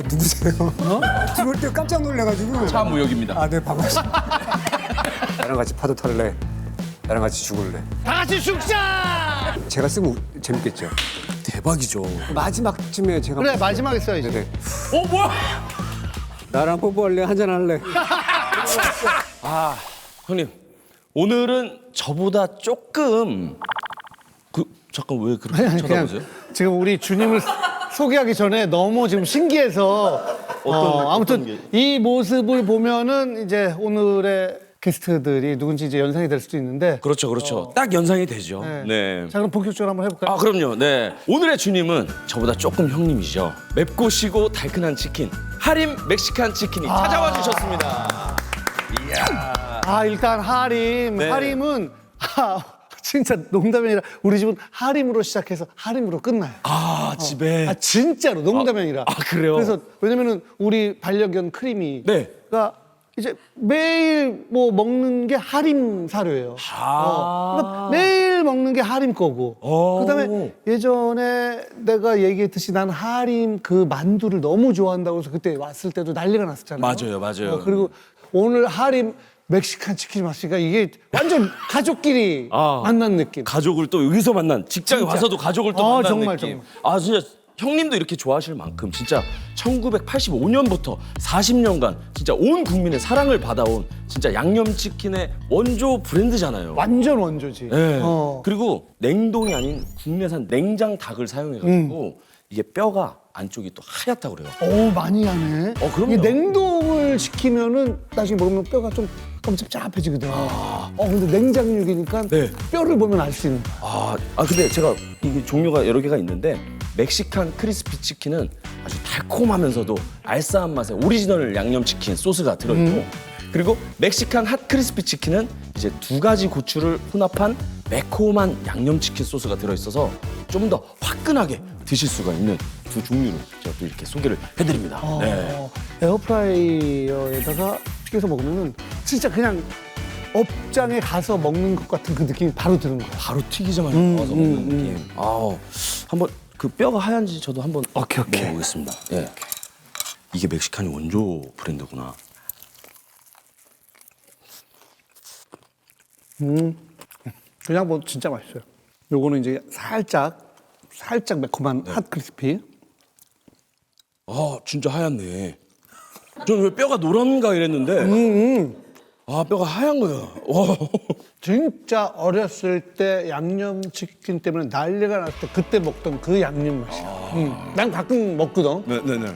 누구세요? 들어올 때 깜짝 놀래가지고. 차무역입니다. 아, 네, 반갑습니다. 나랑 같이 파도 탈래? 나랑 같이 죽을래? 다 같이 죽자! 제가 쓰면 재밌겠죠? 대박이죠. 마지막쯤에 제가. 그래, 마지막에 써야지. 네네. 뭐야? 나랑 뽀뽀할래? 한잔 할래? 형님, 오늘은 저보다 조금 잠깐 왜 그렇게 아니, 그냥 쳐다보세요? 지금 우리 주님을 소개하기 전에 너무 지금 신기해서 아무튼 이 모습을 보면은 이제 오늘의 게스트들이 누군지 이제 연상이 될 수도 있는데. 그렇죠. 딱 연상이 되죠. 네. 자, 그럼 본격적으로 한번 해볼까요? 아, 그럼요. 네. 오늘의 주님은 저보다 조금 형님이죠. 맵고 시고 달큰한 치킨, 하림 멕시칸 치킨이 찾아와 주셨습니다. 이야. 일단 하림. 네. 하림은 진짜 농담이 아니라 우리 집은 하림으로 시작해서 하림으로 끝나요. 집에. 진짜로 농담이 아니라. 그래요? 그래서 왜냐면은 우리 반려견 크리미가 네. 이제 매일 뭐 먹는 게 하림 사료예요. 그러니까 매일 먹는 게 하림 거고. 그다음에 예전에 내가 얘기했듯이 난 하림 그 만두를 너무 좋아한다고 해서 그때 왔을 때도 난리가 났었잖아요. 맞아요. 그리고 오늘 하림 멕시칸 치킨이 왔으니까 이게 완전 가족끼리 만난 느낌. 가족을 또 여기서 만난, 직장에 와서도 가족을 또 만난 정말, 느낌. 정말. 진짜 형님도 이렇게 좋아하실 만큼 진짜 1985년부터 40년간 진짜 온 국민의 사랑을 받아온 진짜 양념치킨의 원조 브랜드잖아요. 완전 원조지. 네. 그리고 냉동이 아닌 국내산 냉장 닭을 사용해가지고 이게 뼈가 안쪽이 또 하얗다고 그래요. 오, 많이 하네. 그럼요. 이게 냉동을 시키면은 나중에 먹으면 뼈가 좀 깜짝깜짝해지거든. 근데 냉장육이니까 네. 뼈를 보면 알 수 있는. 근데 제가 이게 종류가 여러 개가 있는데 멕시칸 크리스피 치킨은 아주 달콤하면서도 알싸한 맛의 오리지널 양념치킨 소스가 들어있고 그리고 멕시칸 핫 크리스피 치킨은 이제 두 가지 고추를 혼합한 매콤한 양념치킨 소스가 들어있어서 좀 더 화끈하게 드실 수가 있는 두 종류를 제가 또 이렇게 소개를 해드립니다. 네. 에어프라이어에다가 튀겨서 먹으면은 진짜 그냥 업장에 가서 먹는 것 같은 그 느낌이 바로 드는 거야. 바로 튀기자마자 나와서 먹는 느낌. 한번 그 뼈가 하얀지 저도 한번 오케이. 먹어보겠습니다. 예. 이게 멕시칸이 원조 브랜드구나. 그냥 뭐 진짜 맛있어요. 요거는 이제 살짝 매콤한 핫 크리스피. 진짜 하얗네. 저는 왜 뼈가 노란가 이랬는데 뼈가 하얀 거야. 와. 진짜 어렸을 때 양념치킨 때문에 난리가 났을 때 그때 먹던 그 양념 맛이야. 난 가끔 먹거든. 네네네.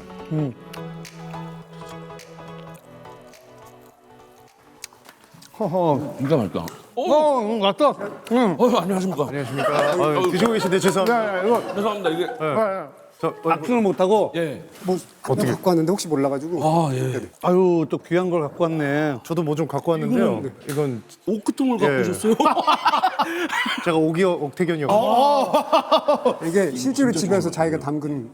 허허. 진짜 맛있다. 맞다. 안녕하십니까. 드시고 계신데 죄송합니다. 이거 죄송합니다. 이게 악수는 못하고. 예. 뭐, 어떻게 갖고 왔는데 혹시 몰라가지고. 예. 아유, 또 귀한 걸 갖고 왔네. 저도 뭐 좀 갖고 왔는데요. 이건 오크통을 갖고 예. 오셨어요? 제가 옥태견이요. 이게 실제로 집에서 자기가 담근.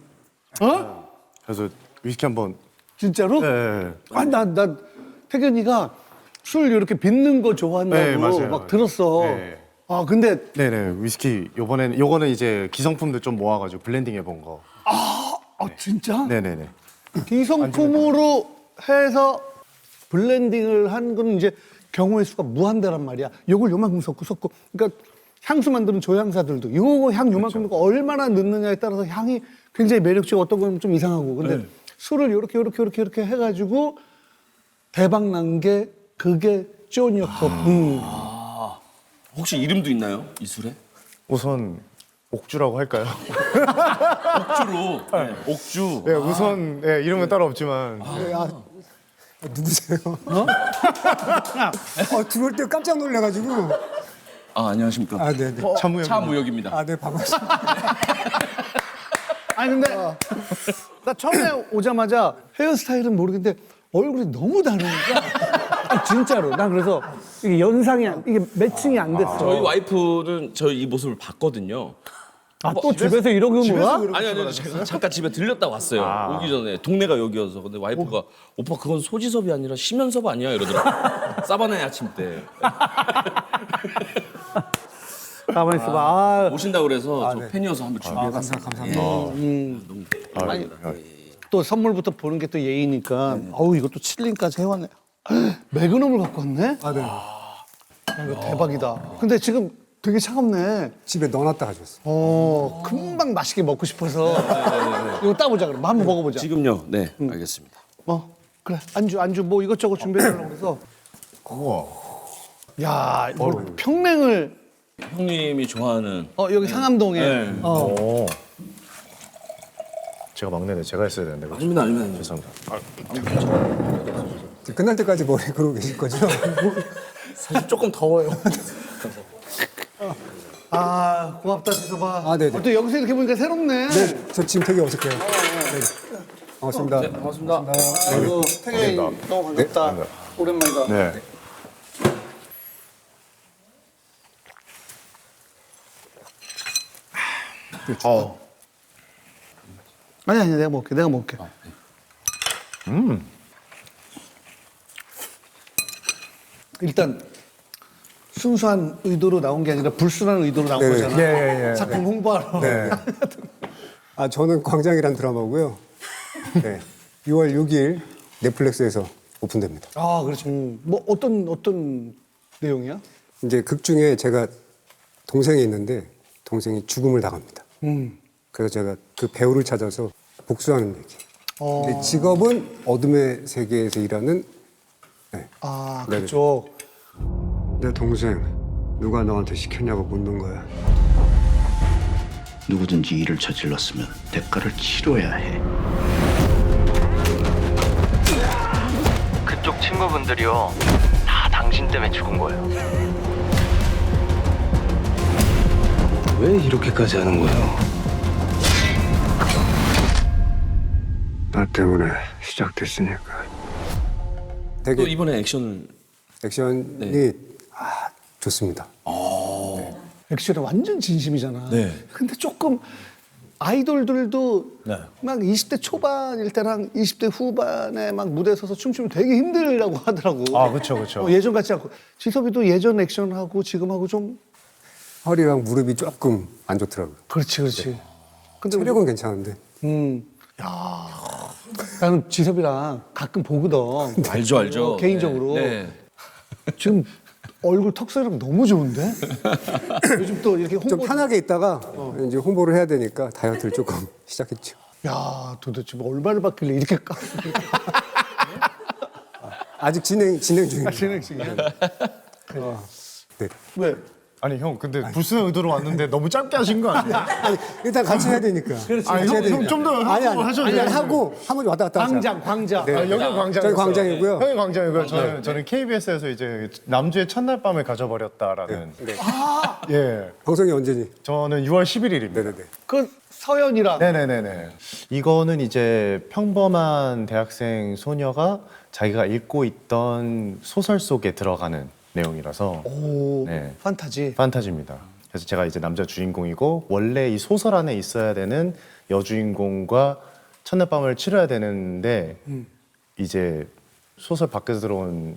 그래서 위스키 한번. 진짜로? 네. 아니, 나 태견이가 술 이렇게 빚는 거 좋아한다고 네, 맞아요. 막 들었어. 네. 근데 네네 위스키 요거는 이제 기성품들 좀 모아가지고 블렌딩 해본 거. 진짜? 네네네. 기성품으로 해서 블렌딩을 한 거는 이제 경우의 수가 무한대란 말이야. 요걸 요만큼 섞고. 그러니까 향수 만드는 조향사들도 요거 향 요만큼 넣고 얼마나 넣느냐에 따라서 향이 굉장히 매력적이고 어떤 건 좀 이상하고. 근데 술을 요렇게 해가지고 대박 난 게 그게 쫀이었어. 혹시 이름도 있나요? 이 술에? 우선 옥주라고 할까요? 옥주로. 네. 옥주. 네 우선 이름은 따로 없지만. 누구세요? 들어올 때 깜짝 놀래가지고. 안녕하십니까. 아, 네네. 차무역입니다. 아, 네, 반갑습니다. 아니 근데 나 처음에 오자마자 헤어스타일은 모르겠는데 얼굴이 너무 다르니까 진짜로 난 그래서 이게 이게 매칭이 안 됐어. 저희 와이프는 저희 이 모습을 봤거든요. 또 집에서 이러고 놀아? 아니 제가 잠깐 집에 들렸다 왔어요. 오기 전에 동네가 여기여서. 근데 와이프가 오빠 그건 소지섭이 아니라 심연섭 아니야 이러더라고. 사바나의 아침 때 가만히 있어봐. 오신다고 그래서 저 팬이어서 한번 준비해봤어요. 감사합니다. 너무 아니, 또 선물부터 보는 게 또 예의니까. 어우 이것도 칠링까지 해왔네. 매그넘을 갖고 왔네. 아, 네. 야, 이거 대박이다. 근데 지금 되게 차갑네. 집에 넣어놨다 가져왔어. 금방 맛있게 먹고 싶어서 이거 따보자 그럼 한번 먹어보자. 지금요. 네, 알겠습니다. 그래 안주 뭐 이것저것 준비해달라고 그래서. 우와. 야 이거 평냉을 형님이 좋아하는 여기 상암동에. 네. 오. 제가 막내네. 제가 했어야 되는데. 그렇죠? 아닙니다. 죄송합니다. 끝날 때까지 머리 그러고 계실 거죠? 사실 조금 더워요. 아 고맙다 지서봐. 아, 네네. 또 여기서 이렇게 보니까 새롭네. 네, 저 지금 되게 어색해요. 네. 반갑습니다. 반갑습니다. 아이고 태경이 너무 반갑다. 오랜만이다. 네. 아니 내가 먹을게. 일단 순수한 의도로 나온 게 아니라 불순한 의도로 나온 네. 거잖아. 예. 작품 홍보하러. 네. 아, 저는 광장이란 드라마고요. 네. 6월 6일 넷플릭스에서 오픈됩니다. 아 그렇죠. 뭐 어떤 내용이야? 이제 극 중에 제가 동생이 있는데 동생이 죽음을 당합니다. 그래서 제가 그 배우를 찾아서 복수하는 얘기. 근데 직업은 어둠의 세계에서 일하는 네. 아 네네. 그쪽. 내 동생 누가 너한테 시켰냐고 묻는 거야. 누구든지 일을 저질렀으면 대가를 치러야 해. 그쪽 친구분들이요 다 당신 때문에 죽은 거예요. 왜 이렇게까지 하는 거예요? 나 때문에 시작됐으니까. 또 되게 이번에 액션 액션이 좋습니다. 액션에 완전 진심이잖아. 네. 근데 조금 아이돌들도 네. 막 20대 초반일 때랑 20대 후반에 막 무대에 서서 춤추면 되게 힘들다고 하더라고. 아, 그쵸. 예전 같지 않고. 지섭이도 예전 액션하고 지금하고 좀 허리랑 무릎이 조금 안 좋더라고요. 그렇지. 근데 체력은 괜찮은데. 야, 나는 지섭이랑 가끔 보거든. 알죠. 개인적으로. 네. 지금 얼굴 턱선이랑 너무 좋은데? 요즘 또 이렇게 홍보. 좀 편하게 있다가 이제 홍보를 해야 되니까 다이어트를 조금 시작했죠. 야, 도대체 뭐 얼마를 받길래 이렇게 까? 아직 진행 중입니다. 진행 중이야. 네. 왜? 아니 형 근데 불순한 의도로 왔는데 너무 짧게 하신 거 아니에요? 아니, 일단 같이 해야 되니까. 그렇지. 아니, 형 좀더 아니, 하셔도 돼요. 하고 한 번 왔다 갔다 하자. 광장. 네. 아, 여기 광장. 저희 광장이고요. 형이 광장이고요. 저는 KBS에서 이제 남주의 첫날 밤을 가져버렸다라는. 예. 방송이 언제니? 저는 6월 11일입니다. 네네네. 그 서연이랑. 네네네네. 이거는 이제 평범한 대학생 소녀가 자기가 읽고 있던 소설 속에 들어가는 내용이라서 오, 네. 판타지. 판타지입니다. 그래서 제가 이제 남자 주인공이고 원래 이 소설 안에 있어야 되는 여주인공과 첫날 밤을 치러야 되는데 이제 소설 밖에서 들어온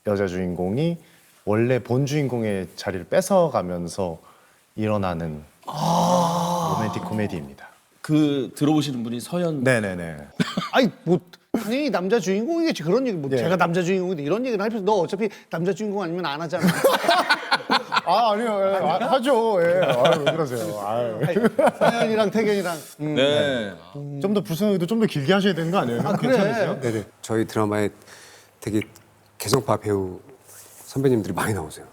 여자 주인공이 원래 본 주인공의 자리를 뺏어가면서 일어나는 로맨틱 코미디입니다. 그 들어오시는 분이 서현. 네네네. 아니, 뭐, 당연히 남자 주인공이겠지. 그런 얘기, 뭐, 예. 제가 남자 주인공인데 이런 얘기를 할 필요, 너 어차피 남자 주인공 아니면 안 하잖아. 아 아니요 하죠. 예. 아유, 왜 그러세요. 아유. 서연이랑 태견이랑. 네. 좀 더 불순한 의도 좀 더 길게 하셔야 되는 거 아니에요? 그래. 괜찮으세요? 네네. 저희 드라마에 되게 개성파 배우 선배님들이 많이 나오세요.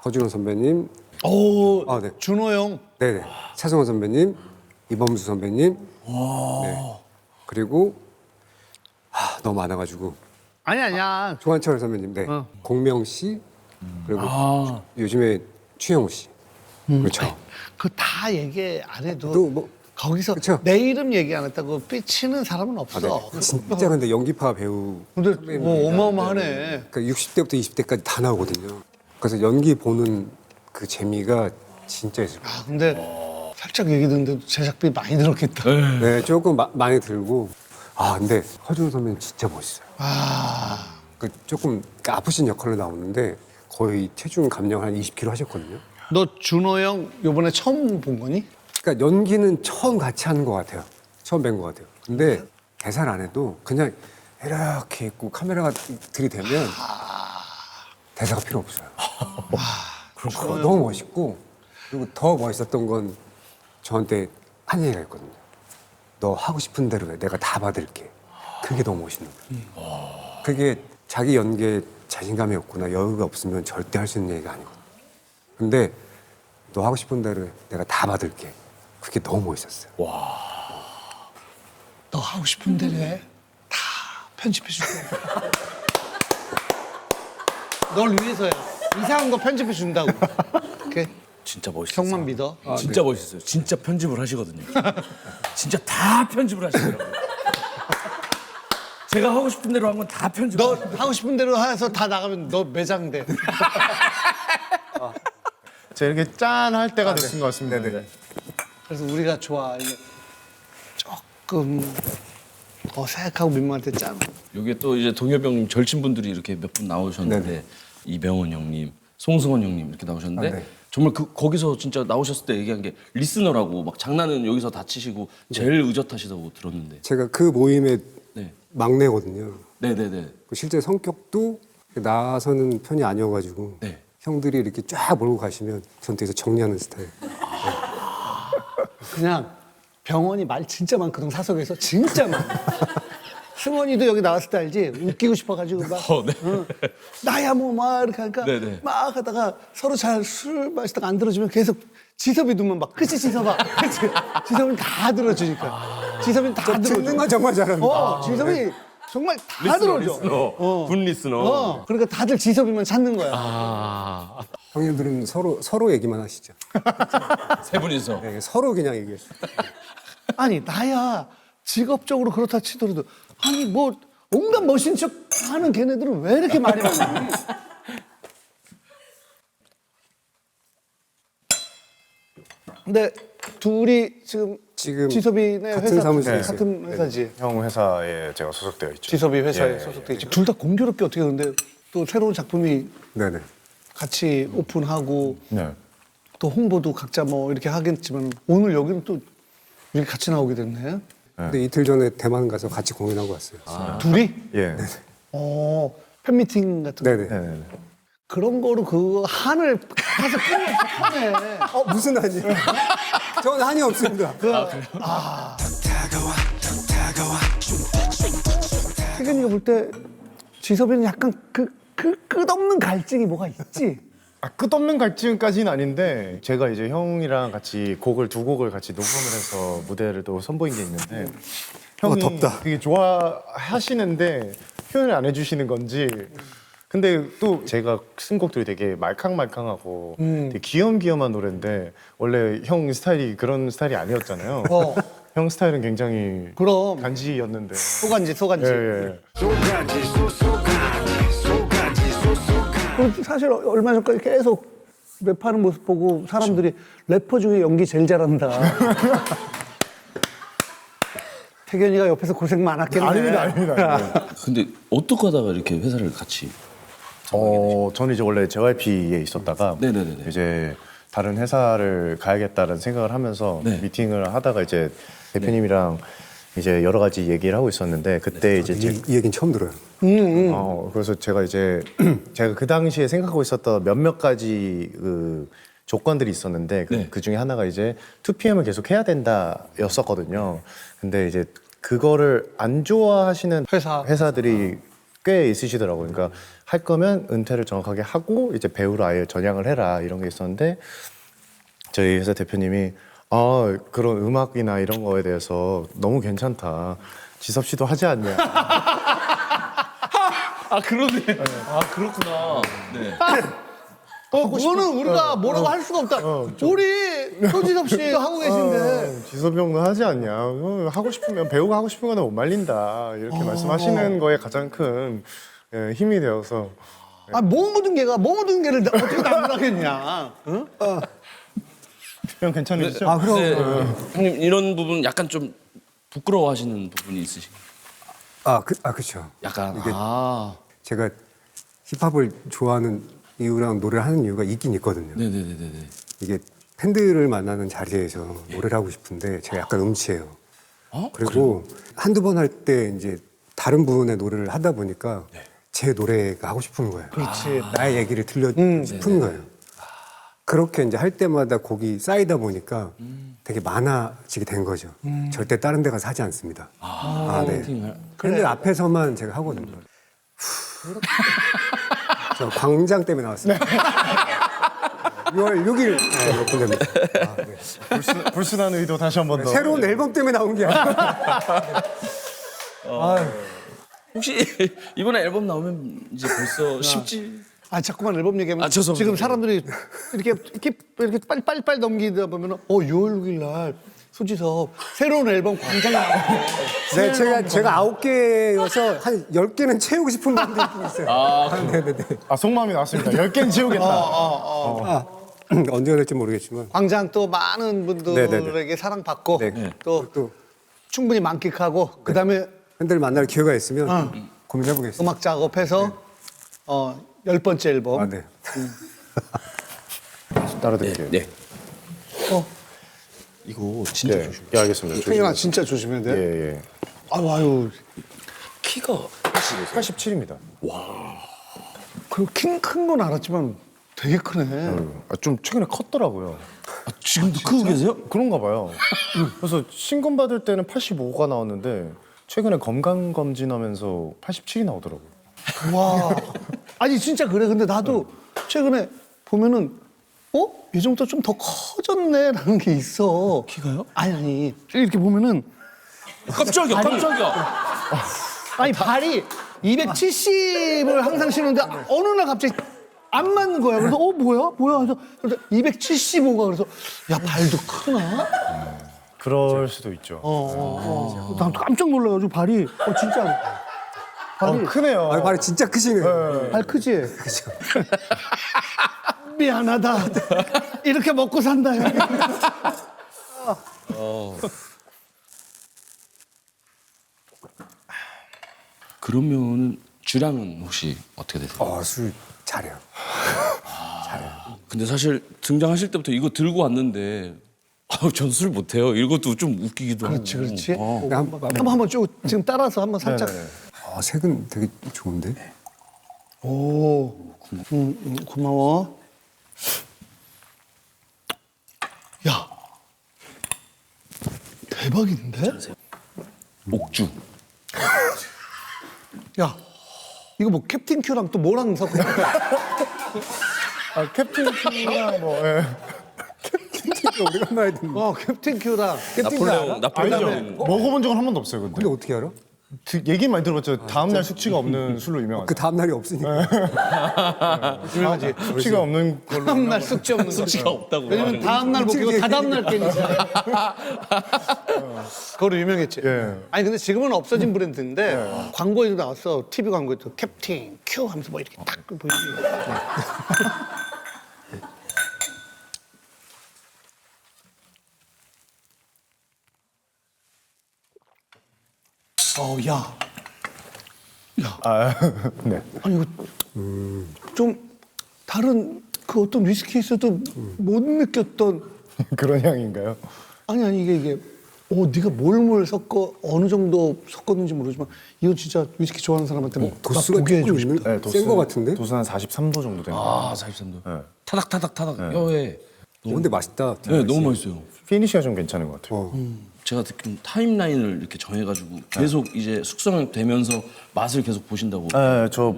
허준호 선배님, 오, 아, 네. 준호 형. 네네. 차성원 선배님, 이범수 선배님, 네. 그리고 너무 많아가지고 아니야. 조한철 선배님, 네. 공명 씨, 그리고 요즘에 추영우 씨, 그렇죠. 그거 다 얘기 안 해도 또 뭐, 거기서 그쵸. 내 이름 얘기 안 했다고 삐치는 사람은 없어. 네. 진짜 근데 연기파 배우, 근데 뭐 어마어마하네. 그러니까 60대부터 20대까지 다 나오거든요. 그래서 연기 보는 그 재미가 진짜 있어요. 아, 근데 살짝 얘기 듣는데 제작비 많이 들었겠다. 네, 조금 많이 들고. 근데 허준호 선배님 진짜 멋있어요. 그 조금 아프신 역할로 나오는데 거의 체중 감량 한 20kg 하셨거든요. 너 준호 형 요번에 처음 본 거니? 그러니까 연기는 처음 같이 하는 것 같아요. 처음 뵌 것 같아요. 근데 대사를 안 해도 그냥 이렇게 있고 카메라가 들이대면 대사가 필요 없어요. 너무 멋있고 그리고 더 멋있었던 건 저한테 한 얘기가 있거든요. 너 하고 싶은 대로 해. 내가 다 받을게. 그게 너무 멋있는 거예요. 그게 자기 연기에 자신감이 없거나 여유가 없으면 절대 할 수 있는 얘기가 아니거든요. 근데 너 하고 싶은 대로 해. 내가 다 받을게. 그게 너무 멋있었어요. 너 하고 싶은 대로 해. 다 편집해 줄게. 널 위해서야. 이상한 거 편집해 준다고. 오케이? 진짜 멋있어요. 형만 믿어. 진짜 멋있어요. 진짜 편집을 하시거든요. 진짜 다 편집을 하시더라고요. 제가 하고 싶은 대로 한 건 다 편집. 너 하고 싶은 대로 해서 다 나가면 너 매장돼. 제가 이렇게 짠 할 때가 됐은 것 같습니다. 네네. 그래서 우리가 좋아. 이게 조금 어색하고 민망할 때 짠. 여기에 또 이제 동엽병님 절친분들이 이렇게 몇 분 나오셨는데 네네. 이병헌 형님, 송승헌 형님 이렇게 나오셨는데 네. 정말 거기서 진짜 나오셨을 때 얘기한 게 리스너라고 막 장난은 여기서 다 치시고 제일 의젓하시다고 들었는데. 제가 그 모임의 네, 막내거든요. 네네네. 실제 성격도 나서는 편이 아니어가지고 네. 형들이 이렇게 쫙 몰고 가시면 전 뒤에서 정리하는 스타일. 그냥 병원이 말 진짜 많거든 사석에서 진짜 많아. 승원이도 여기 나왔을 때 알지? 웃기고 싶어가지고 막 네. 응. 나야 뭐 막 이렇게 하니까 네네. 막 하다가 서로 잘 술 마시다가 안 들어주면 계속 지섭이 두면 막 그치 지섭아 그치 지섭이는 다 들어주니까 지섭이는 다 들어줘. 듣는 건 정말 잘합니다. 지섭이 정말 다 들어줘. 군 리스너. 그러니까 다들 지섭이만 찾는 거야. 형님들은 서로 얘기만 하시죠. 세 분이서. 네, 서로 그냥 얘기했어요. 아니 나야 직업적으로 그렇다 치더라도 아니 뭐 온갖 멋진 척 하는 걔네들은 왜 이렇게 말이 많니? 근데 둘이 지금 지섭이네 같은 회사 사무실에 네, 같은 회사지. 형 회사에 제가 소속되어 있죠. 지섭이 회사에 예, 소속돼 있지. 둘 다 공교롭게 어떻게 근데 또 새로운 작품이 네네. 같이 오픈하고 네. 또 홍보도 각자 뭐 이렇게 하겠지만 오늘 여기는 또 이렇게 같이 나오게 됐네. 근데 이틀 전에 대만 가서 같이 공연하고 왔어요. 둘이? 예. 팬미팅 같은 거. 네네. 네네. 그런 거로 그 한을 가서 끝내. 무슨 한이요? 저는 한이 없습니다. 태균이가 볼 때 지섭이는 약간 그 끝없는 갈증이 뭐가 있지? 끝없는 갈증까지는 아닌데 제가 이제 형이랑 같이 두 곡을 같이 녹음을 해서 무대를 또 선보인 게 있는데 형이 덥다. 되게 좋아하시는데 표현을 안 해주시는 건지 근데 또 제가 쓴 곡들이 되게 말캉말캉하고 되게 귀염귀염한 노래인데 원래 형 스타일이 그런 스타일이 아니었잖아요. 형 스타일은 굉장히 그럼 간지였는데 소간지. 예. 그리고 사실 얼마 전까지 계속 랩하는 모습 보고 사람들이 래퍼 중에 연기 제일 잘한다. 태균이가 옆에서 고생 많았겠네. 아닙니다. 근데 어떻게 하다가 이렇게 회사를 같이? 저는 이제 원래 JYP에 있었다가 네네네네. 이제 다른 회사를 가야겠다는 생각을 하면서 네. 미팅을 하다가 이제 대표님이랑 이제 여러 가지 얘기를 하고 있었는데 그때 이제 이 얘기는 처음 들어요. 그래서 제가 이제 제가 그 당시에 생각하고 있었던 몇몇 가지 그 조건들이 있었는데 네. 그 중에 하나가 이제 2PM을 계속 해야 된다였었거든요. 근데 이제 그거를 안 좋아하시는 회사들이 꽤 있으시더라고요. 그러니까 할 거면 은퇴를 정확하게 하고 이제 배우로 아예 전향을 해라 이런 게 있었는데 저희 회사 대표님이 그런 음악이나 이런 거에 대해서 너무 괜찮다. 지섭 씨도 하지 않냐. 그러네. 그렇구나. 네. 그거는 우리가 뭐라고 할 수가 없다. 우리 소지섭 씨 하고 계신데. 지섭이 형도 하지 않냐. 하고 싶으면 배우가 하고 싶은 거는 못 말린다. 이렇게 말씀하시는 거에 가장 큰 힘이 되어서. 뭐 묻은 개를 어떻게 남발하겠냐. 응? 형 괜찮으시죠? 그럼. 형님 이런 부분 약간 좀 부끄러워하시는 부분이 있으신가요? 그렇죠. 약간. 이게 제가 힙합을 좋아하는 이유랑 노래를 하는 이유가 있긴 있거든요. 네네네네. 이게 팬들을 만나는 자리에서 노래를 하고 싶은데 제가 약간 음치예요. 그리고 한두 번 할 때 이제 다른 분의 노래를 하다 보니까 제 노래가 하고 싶은 거예요. 그렇지. 나의 얘기를 들려 싶은 거예요. 그렇게 이제 할 때마다 곡이 쌓이다 보니까 되게 많아지게 된 거죠. 절대 다른 데 가서 하지 않습니다. 네. 그런데 앞에서만 제가 하거든요. 저 광장 때문에 나왔어요. 6월 6일 네, 오픈됩니다. 네. 불순한 의도 다시 한 번 더. 새로운 앨범 때문에 나온 게 아니라 혹시 이번에 앨범 나오면 이제 벌써 10집 아 자꾸만 앨범 얘기하면 죄송합니다. 지금 사람들이 이렇게 빨리 넘기다 보면 6월 6일 날 수지섭 새로운 앨범 광장에 나와요. 네, 제가 9개여서 한 10개는 채우고 싶은 마음도 있긴 있어요. 네네네. 속마음이 나왔습니다. 10개는 지우겠다. 언제가 될지 모르겠지만 광장 또 많은 분들에게 네네네. 사랑받고 네. 또 충분히 만끽하고 그다음에 팬들 만날 기회가 있으면 고민해보겠습니다. 음악 작업해서 10번째 앨범. 아, 네. 따로 드릴게요. 네. 어, 이거 진짜 예, 조심. 예, 알겠습니다. 혜연아 진짜 조심해야 돼. 예, 예. 아유, 키가 87입니다. 그리고 큰 건 알았지만 되게 크네. 좀 최근에 컸더라고요. 지금도 크고 계세요? 그런가 봐요. 그래서 신검 받을 때는 85가 나왔는데 최근에 건강 검진하면서 87이 나오더라고요. 와, 아니 진짜 그래. 근데 나도 최근에 보면은 예전부터 좀 더 커졌네라는 게 있어. 키가요? 아니 이렇게 보면은 깜짝이야, 깜짝이야. 아니 발이 270을 항상 신는데 어느 날 갑자기 안 맞는 거야. 그래서 뭐야? 그래서 275가 그래서 야 발도 크나? 그럴 수도 있죠. 난 깜짝 놀라가지고 발이 진짜 발이 크네요. 아, 발이 진짜 크시네요. 발 크지? 그죠. 미안하다. 이렇게 먹고 산다. 형이. 그러면은 주량은 혹시 어떻게 되세요? 술 잘해요. 근데 사실 등장하실 때부터 이거 들고 왔는데 전 술 못해요. 이것도 좀 웃기기도 하고. 그렇지. 근데 한번 쭉 지금 따라서 한번 살짝. 색은 되게 좋은데? 오, 고마워. 야, 대박인데? 목주. 야, 이거 뭐 캡틴 큐랑 또 뭐랑 섞어? 캡틴 킹이랑 뭐. 예. 오래간만에 듣는 캡틴 큐랑 나폴레옹. 먹어본 적은 한 번도 없어요, 근데. 근데 어떻게 알아? 얘기는 많이 들어봤죠. 다음날 숙취가 없는 술로 유명하죠. 그 다음날이 없으니까. 유명하지. 숙취가 없는 걸로. 다음날 숙취 없는 거. 숙취가 없다고. 왜냐면 다음날 먹고 다다음날 깨니까. 그거로 유명했지. 예. 아니 근데 지금은 없어진 브랜드인데 광고에도 나왔어. TV 광고에도 캡틴 큐 하면서 뭐 이렇게 딱 보이지. 야. 네. 아니 이거 좀 다른 그 어떤 위스키에서도 못 느꼈던 그런 향인가요? 아니 이게 네가 뭘 섞어 어느 정도 섞었는지 모르지만 이거 진짜 위스키 좋아하는 사람한테 뭐 도수가 보게 조금 해주고 싶다. 있는? 센 거 같은데? 도수 한 43도 정도 되는 거. 43도. 네. 타닥타닥. 예. 근데 맛있다. 네, 너무 맛있어요. 피니시가 좀 괜찮은 것 같아요. 제가 듣기로 타임라인을 이렇게 정해가지고 계속 이제 숙성되면서 맛을 계속 보신다고. 네, 저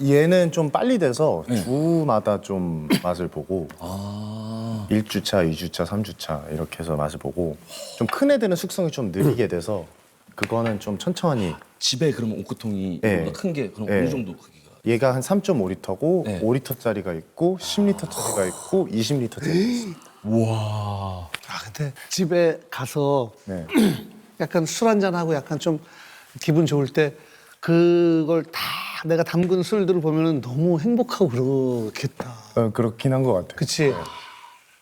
얘는 좀 빨리 돼서 주마다 좀 맛을 보고 1주차, 2주차, 3주차 이렇게 해서 맛을 보고 좀 큰 애들은 숙성이 좀 느리게 돼서 그거는 좀 천천히. 집에 그러면 오크통이 네. 큰 게 그럼 네. 어느 정도 크기가? 얘가 한 3.5리터고 네. 5리터짜리가 있고 10리터짜리가 있고 20리터짜리 있고. 근데 집에 가서 네. 약간 술 한잔 하고 약간 좀 기분 좋을 때 그걸 다 내가 담근 술들을 보면은 너무 행복하고 그렇겠다. 그렇긴 한 것 같아요. 그치?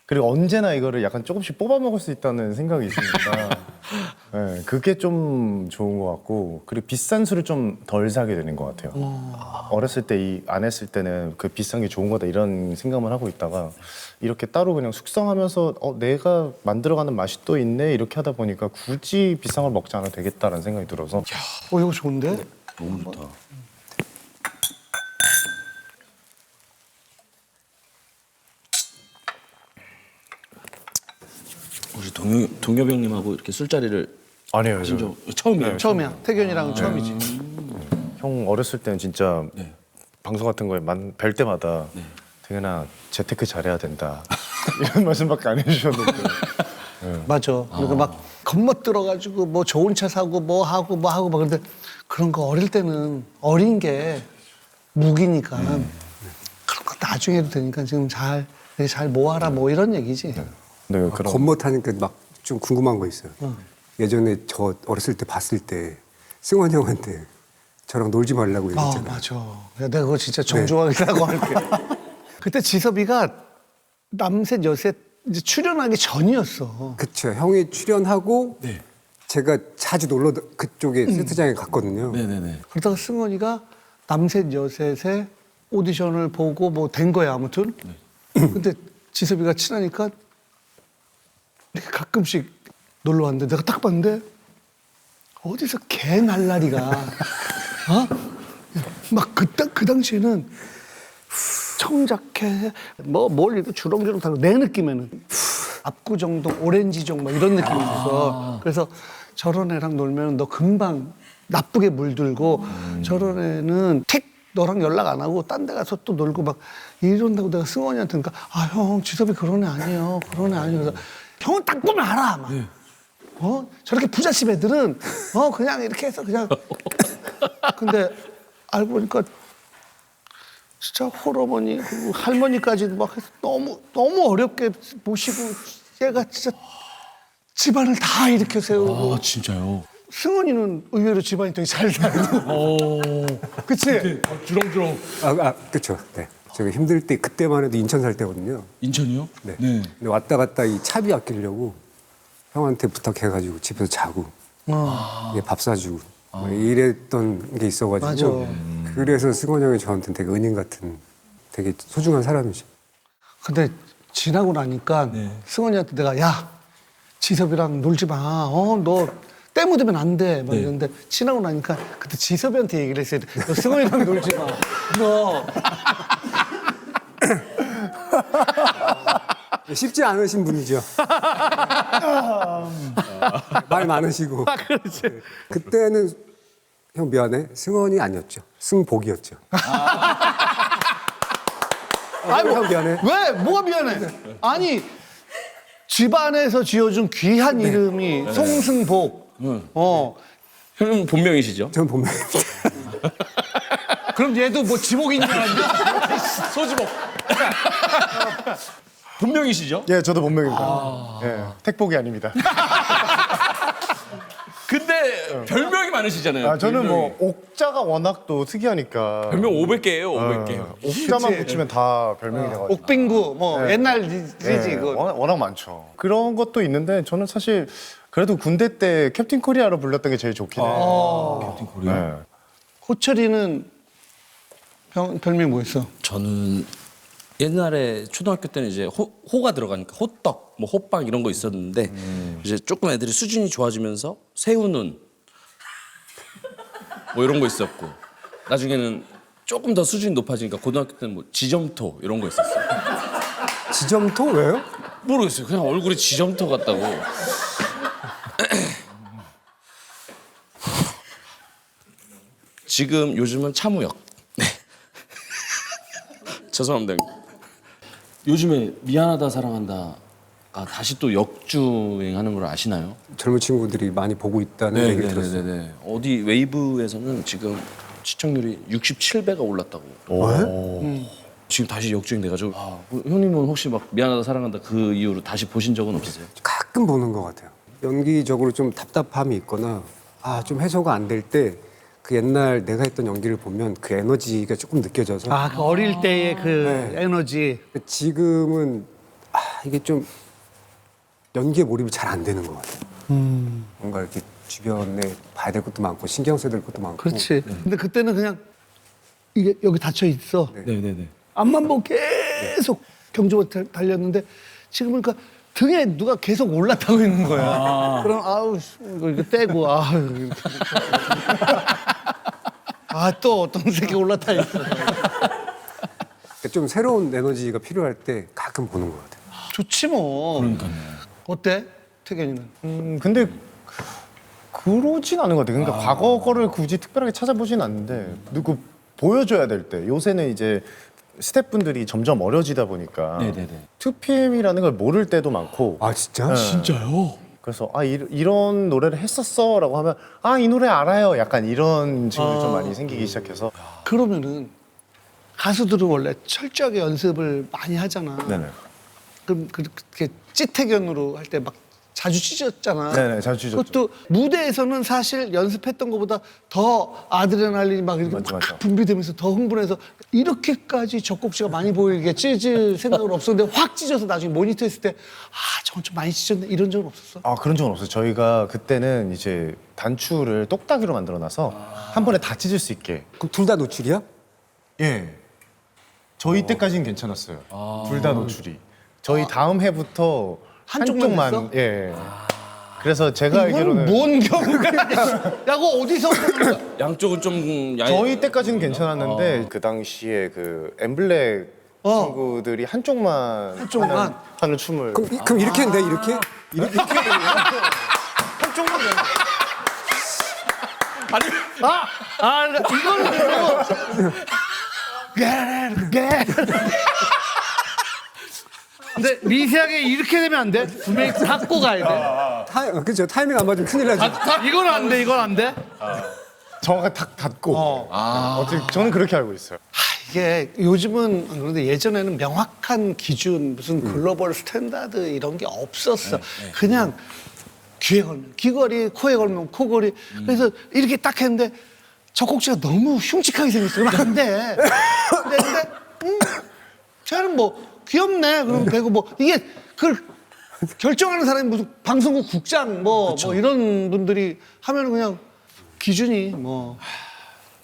그리고 언제나 이거를 약간 조금씩 뽑아 먹을 수 있다는 생각이 있으니까 네, 그게 좀 좋은 것 같고 그리고 비싼 술을 좀 덜 사게 되는 것 같아요. 어렸을 때 안 했을 때는 그 비싼 게 좋은 거다 이런 생각만 하고 있다가 이렇게 따로 그냥 숙성하면서 내가 만들어가는 맛이 또 있네 이렇게 하다 보니까 굳이 비싼 걸 먹지 않아도 되겠다라는 생각이 들어서 이거 좋은데? 너무 좋다. 우리 동엽 형님하고 이렇게 술자리를 아니에요. 진짜 처음이에요. 처음이야. 태균이랑은 처음이지. 형 어렸을 때는 진짜 네. 방송 같은 거에 뵐 때마다 태균아 재테크 잘해야 된다 이런 말씀밖에 안 해주셨는데 맞아. 그러니까 막 겁먹들어가지고 뭐 좋은 차 사고 뭐 하고 막 그런데 그런 거 어릴 때는 어린 게 무기니까 그런 거 나중에 해도 되니까 지금 잘 모아라 뭐 이런 얘기지. 네, 그런 겉멋하니까 막 좀 궁금한 거 있어요. 예전에 저 어렸을 때 봤을 때 승원 형한테 저랑 놀지 말라고 얘기했잖아요. 맞아. 야, 내가 그거 진짜 정중하게라고 할게. 그때 지섭이가 남셋 여셋 이제 출연하기 전이었어. 그쵸. 형이 출연하고 제가 자주 놀러 그쪽에 세트장에 갔거든요. 네네네. 그러다가 승원이가 남셋 여셋의 오디션을 보고 뭐 된 거야 아무튼. 근데 지섭이가 친하니까 이렇게 가끔씩 놀러 왔는데 내가 딱 봤는데 어디서 개 날라리가 막 그 당시에는 청자켓 뭘 이렇게 주렁주렁 달고 내 느낌에는 압구정동 오렌지종 막 이런 느낌이 있어서 그래서 저런 애랑 놀면 너 금방 나쁘게 물들고 저런 애는 택 너랑 연락 안 하고 딴 데 가서 또 놀고 막 이런다고 내가 승원이한테 그러니까 형 지섭이 그런 애 아니에요. 그런 애 아니에요. 그래서 형은 딱 보면 알아. 막. 저렇게 부잣집 애들은 그냥 이렇게 해서 그냥 근데 알고 보니까 진짜 홀어머니 그리고 할머니까지도 막 해서 너무 어렵게 모시고 얘가 진짜 집안을 다 일으켜 세우고 진짜요? 승원이는 의외로 집안이 되게 잘 살고 그치? 주렁주렁. 그쵸. 네. 제가 힘들 때 그때만 해도 인천 살 때거든요. 인천이요? 네. 근데 왔다 갔다 이 차비 아끼려고 형한테 부탁해가지고 집에서 자고 밥 사주고 뭐 이랬던 게 있어가지고 그래서 승원 형이 저한테 되게 은인 같은 되게 소중한 사람이죠. 근데 지나고 나니까 승원이한테 내가 야 지섭이랑 놀지 마. 너 때 묻으면 안 돼. 막 이러는데 지나고 나니까 그때 지섭이한테 얘기를 했어요. 너 승원이랑 놀지 마. 너 쉽지 않으신 분이죠. 말 많으시고. 그렇지. 그때는 형 미안해. 승원이 아니었죠. 승복이었죠. 형 미안해. 왜? 뭐가 미안해? 아니 집안에서 지어준 귀한 이름이 송승복. 형님 본명이시죠? 전 본명입니다. 그럼 얘도 뭐 지복인 줄 알았냐? 소지복. 본명이시죠? 예, 저도 본명입니다. 예, 택복이 아닙니다. 근데 별명이 많으시잖아요. 저는 뭐 옥자가 워낙 또 특이하니까 별명 500개예요, 500개. 옥자만 붙이면 다 별명이 돼가지고 옥빙구 뭐 옛날 리지 예, 그거. 워낙 많죠. 그런 것도 있는데 저는 사실 그래도 군대 때 캡틴 코리아로 불렸던 게 제일 좋긴 해요. 캡틴 코리아. 네. 호철이는 별명이 뭐였어? 저는 옛날에 초등학교 때는 이제 호가 들어가니까 호떡, 뭐 호빵 이런 거 있었는데 이제 조금 애들이 수준이 좋아지면서 새우눈 뭐 이런 거 있었고 나중에는 조금 더 수준이 높아지니까 고등학교 때는 뭐 지점토 이런 거 있었어요. 지점토 왜요? 모르겠어요. 그냥 얼굴이 지점토 같다고. 지금 요즘은 차무역. 네. 죄송합니다. 요즘에 미안하다 사랑한다가 다시 또 역주행하는 걸 아시나요? 젊은 친구들이 많이 보고 있다는 얘기를 들었어요. 네네네. 어디 웨이브에서는 지금 시청률이 67배가 올랐다고. 지금 다시 역주행 돼가지고 형님은 혹시 막 미안하다 사랑한다 그 이후로 다시 보신 적은 없으세요? 가끔 보는 것 같아요. 연기적으로 좀 답답함이 있거나 좀 해소가 안 될 때 그 옛날 내가 했던 연기를 보면 그 에너지가 조금 느껴져서 그 어릴 때의 그 에너지. 지금은 이게 좀 연기에 몰입이 잘 안 되는 것 같아요. 뭔가 이렇게 주변에 봐야 될 것도 많고 신경 써야 될 것도 많고. 그렇지. 근데 그때는 그냥 이게 여기 닫혀 있어. 네네네. 앞만 보고 계속 경주가 달렸는데 지금 보니까 등에 누가 계속 올라타고 있는 거야. 그럼 아우 이거 떼고 아유 아또 어떤 새끼 올라타 있어. 좀 새로운 에너지가 필요할 때 가끔 보는 것 같아요. 좋지 뭐. 그러니까요. 어때 태견이는? 근데 그러진 않은 것 같아요. 그러니까 과거 거를 굳이 특별하게 찾아보진 않는데 누구 보여줘야 될 때 요새는 이제 스태프분들이 점점 어려지다 보니까 네네네. 2PM이라는 걸 모를 때도 많고 아 진짜? 네. 진짜요? 그래서 이런 노래를 했었어라고 하면 이 노래 알아요. 약간 이런 친구들이 좀 많이 생기기 시작해서 그러면은 가수들은 원래 철저하게 연습을 많이 하잖아. 네네. 그럼 그렇게 찌태견으로 할 때 막 자주 찢었잖아. 네네, 자주 찢었죠. 그것도 무대에서는 사실 연습했던 것보다 더 아드레날린이 막 이렇게 맞죠, 막 맞죠. 분비되면서 더 흥분해서 이렇게까지 젖꼭지가 많이 보이게 찢을 생각은 없었는데 확 찢어서 나중에 모니터 했을 때 저건 좀 많이 찢었네 이런 적은 없었어? 그런 적은 없어요. 저희가 그때는 이제 단추를 똑딱이로 만들어놔서 한 번에 다 찢을 수 있게. 그럼 둘 다 노출이야? 예. 저희 때까지는 괜찮았어요. 둘 다 노출이. 저희 다음 해부터 한쪽만 했어? 예. 그래서 제가 이건 알기로는 뭔 경우야? 야, 그거 어디서 보는 거야? 양쪽은 좀 저희 때까지는 괜찮았는데 그 당시에 그 엠블랙 친구들이 한쪽만 하는 춤을 그럼 이렇게 했는데 이렇게? 이렇게 이거는 근데 미세하게 이렇게 되면 안 돼? 분명히 갖고 가야 그렇죠. 타이밍 안 맞으면 큰일 나죠. 돼. 이건 안 돼, 이건 안 돼. 정확하게 탁 닫고 어떻게 저는 그렇게 알고 있어요. 이게 요즘은 그런데 예전에는 명확한 기준 무슨 글로벌 스탠다드 이런 게 없었어. 그냥 귀에 걸면 귀걸이, 코에 걸면 코걸이. 그래서 이렇게 딱 했는데 젖꼭지가 너무 흉측하게 생겼어. 그러면 안 돼. 근데 쟤는 뭐 귀엽네. 그럼 되고 뭐 이게 그걸 결정하는 사람이 무슨 방송국 국장 뭐 이런 분들이 하면 그냥 기준이 뭐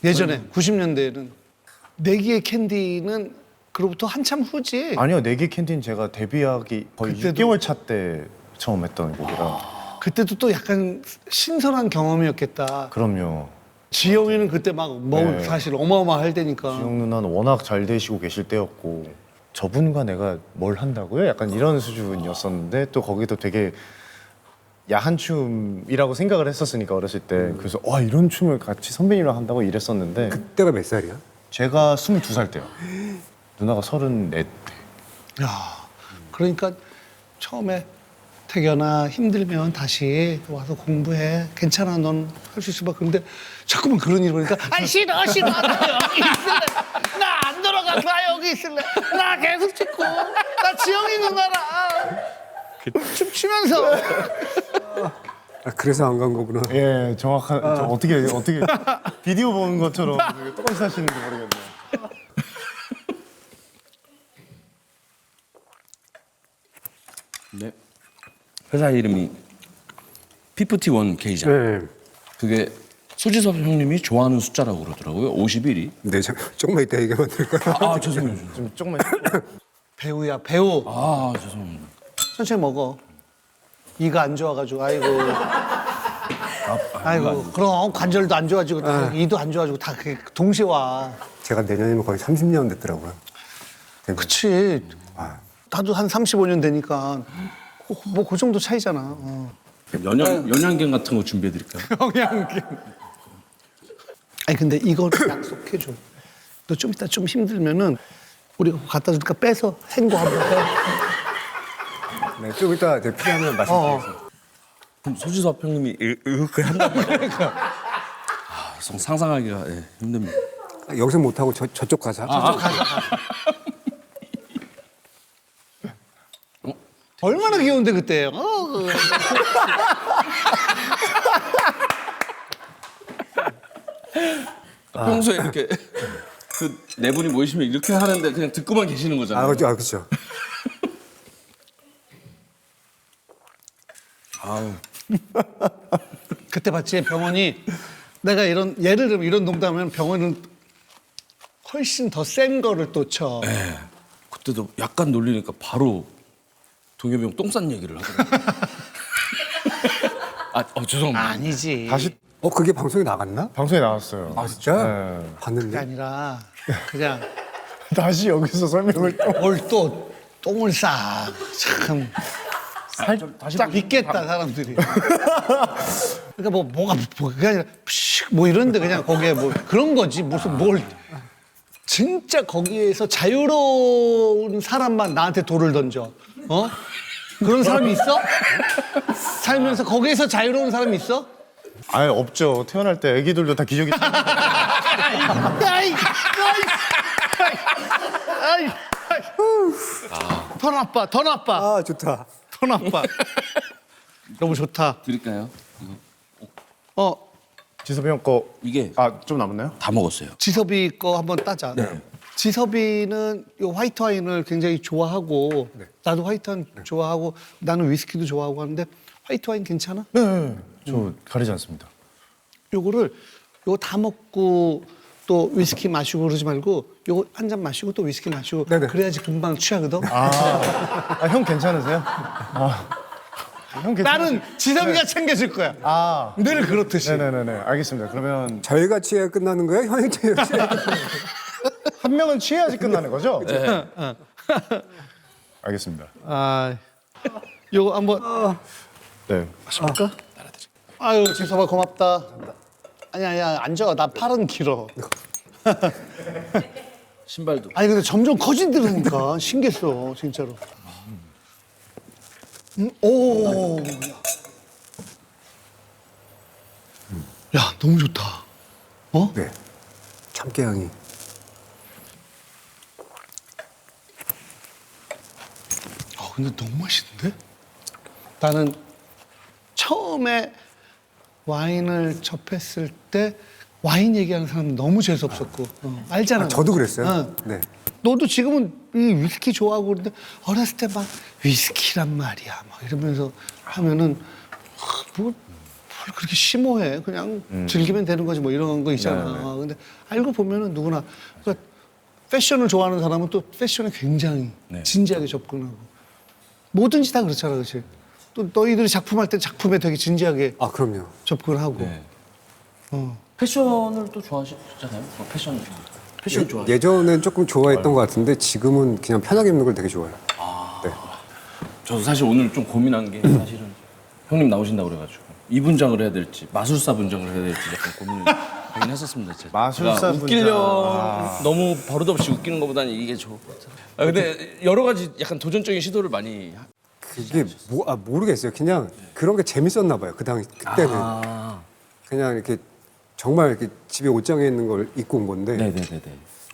예전에 90년대에는 내기의 캔디는 그로부터 한참 후지. 아니요, 내기 캔디는 제가 데뷔하기 거의 그때도- 6개월 차 때 처음 했던 곡이라. 그때도 또 약간 신선한 경험이었겠다. 그럼요. 지영이는 그때 막 뭐 네. 사실 어마어마할 때니까. 지영 누나는 워낙 잘 되시고 계실 때였고 저분과 내가 뭘 한다고요? 약간 이런 수준이었었는데 또 거기도 되게 야한 춤이라고 생각을 했었으니까 어렸을 때 그래서 이런 춤을 같이 선배님이랑 한다고 이랬었는데 그때가 몇 살이야? 제가 22살 때요. 누나가 34 때. 야, 그러니까 처음에 태견아 힘들면 다시 와서 공부해. 괜찮아, 넌 할 수 있어 봐. 근데 자꾸만 그런 일 보니까 싫어 나 여기 있을래. 나 안 들어가. 나 여기 있을래. 나 계속 찍고. 나 지영이 누나랑 춤추면서. 그래서 안 간 거구나. 예, 정확한. 저 어떻게 비디오 보는 것처럼 똑같이 하시는지 모르겠네요. 네. 회사 이름이 P51K잖아요. 네. 그게 소지섭 형님이 좋아하는 숫자라고 그러더라고요. 51이. 네, 조금만 이따 얘기하면 될 거야. 죄송해요. 좀 조금만. 배우야, 배우. 죄송합니다. 천천히 먹어. 이가 안 좋아가지고 아이고 그럼 관절도 안 좋아지고 다 이도 안 좋아지고 다 그게 동시에 와. 제가 내년이면 거의 30년 됐더라고요. 그치. 나도 한 35년 되니까 뭐 그 정도 차이잖아. 연양갱 같은 거 준비해 드릴까요? 아니 근데 이거 약속해줘. 너 좀 이따 좀 힘들면은 우리가 갖다 주니까 빼서 생고 한번 해. 네, 좀 이따 이제 필요하면 말씀드리겠습니다. 그럼 소지섭 형님이 이렇게 한단 말이에요. 상상하기가 힘듭니다. 여기서 못하고 저쪽 가자. 얼마나 귀여운데 그때. 평소에 이렇게 그 네 분이 모이시면 이렇게 하는데 그냥 듣고만 계시는 거잖아요. 그렇죠. 아유, 그때 봤지 병원이 내가 이런 예를 들면 이런 농담하면 병원은 훨씬 더 센 거를 또 쳐. 네. 그때도 약간 놀리니까 바로 동엽이 형 똥 싼 얘기를 하더라고요. 죄송합니다. 아니지. 다시 그게 방송에 나갔나? 방송에 나왔어요. 아 진짜? 네. 그게 봤는데. 아니라 그냥 다시 여기서 설명을 또. 뭘 또 똥을 싸. 참. 딱 믿겠다 사람들이. 그러니까 뭐가 그게 아니라 뭐 이런데 그냥 거기에 뭐 그런 거지 무슨 뭘 진짜 거기에서 자유로운 사람만 나한테 돌을 던져. 그런 사람이 있어? 살면서 거기에서 자유로운 사람이 있어? 아예 없죠. 태어날 때 애기들도 다 기저귀 아이, 더 나빠, 더 나빠, 아 좋다. 더 나빠. 너무 좋다. 드릴까요? 지섭이 형 거. 이게 좀 남았나요? 다 먹었어요. 지섭이 거 한번 따자. 지섭이는 요 화이트 와인을 굉장히 좋아하고 나도 화이트 와인 좋아하고 나는 위스키도 좋아하고 하는데 화이트 와인 괜찮아? 네. 저 가리지 않습니다. 요거 다 먹고 또 위스키 마시고 그러지 말고 요거 한 잔 마시고 또 위스키 마시고 네네. 그래야지 금방 취하거든. 형 괜찮으세요? 형 괜찮으세요? 나는 지섭이가 챙겨줄 거야. 늘 그렇듯이. 네네네. 알겠습니다. 그러면 저희가 취해 끝나는 거예요? 형이 취해 끝나는 거예요? 한 명은 취해야지 끝나는 거죠? 네. 알겠습니다. 요거 한번 네. 마셔볼까? 아유 지섭아 고맙다. 아니야 앉아. 나 팔은 길어. 신발도. 아니 근데 점점 커진다니까 신기했어 진짜로. 오. 야 너무 좋다. 네. 참깨향이. 근데 너무 맛있는데? 나는 처음에 와인을 접했을 때 와인 얘기하는 사람 너무 재수 없었고 알잖아. 저도 그랬어요. 어. 네. 너도 지금은 이 위스키 좋아하고 그러는데 어렸을 때 막 위스키란 말이야 막 이러면서 하면은 뭘 그렇게 심오해 그냥 즐기면 되는 거지 뭐 이런 거 있잖아. 근데 알고 보면은 누구나 그러니까 패션을 좋아하는 사람은 또 패션에 굉장히 진지하게 접근하고 뭐든지 다 그렇잖아, 그렇지? 또 너희들이 작품할 때 작품에 되게 진지하게 아 그럼요. 접근하고. 네. 패션을 또 좋아하시잖아요. 패션 좋아하시죠? 예전엔 조금 좋아했던 것 같은데 지금은 그냥 편하게 입는 걸 되게 좋아해요. 네. 저도 사실 오늘 좀 고민한 게 사실은 형님 나오신다고 그래가지고 이 분장을 해야 될지 마술사 분장을 해야 될지 약간 고민을 하긴 했었습니다. 제가. 마술사 제가 웃기려 분장. 너무 버릇없이 웃기는 것보다는 이게 좋을 것 같아요. 근데 여러 가지 약간 도전적인 시도를 많이 그게 모르겠어요. 그냥 그런 게 재밌었나 봐요. 그때는 그냥 이렇게 정말 이렇게 집에 옷장에 있는 걸 입고 온 건데 네네네네.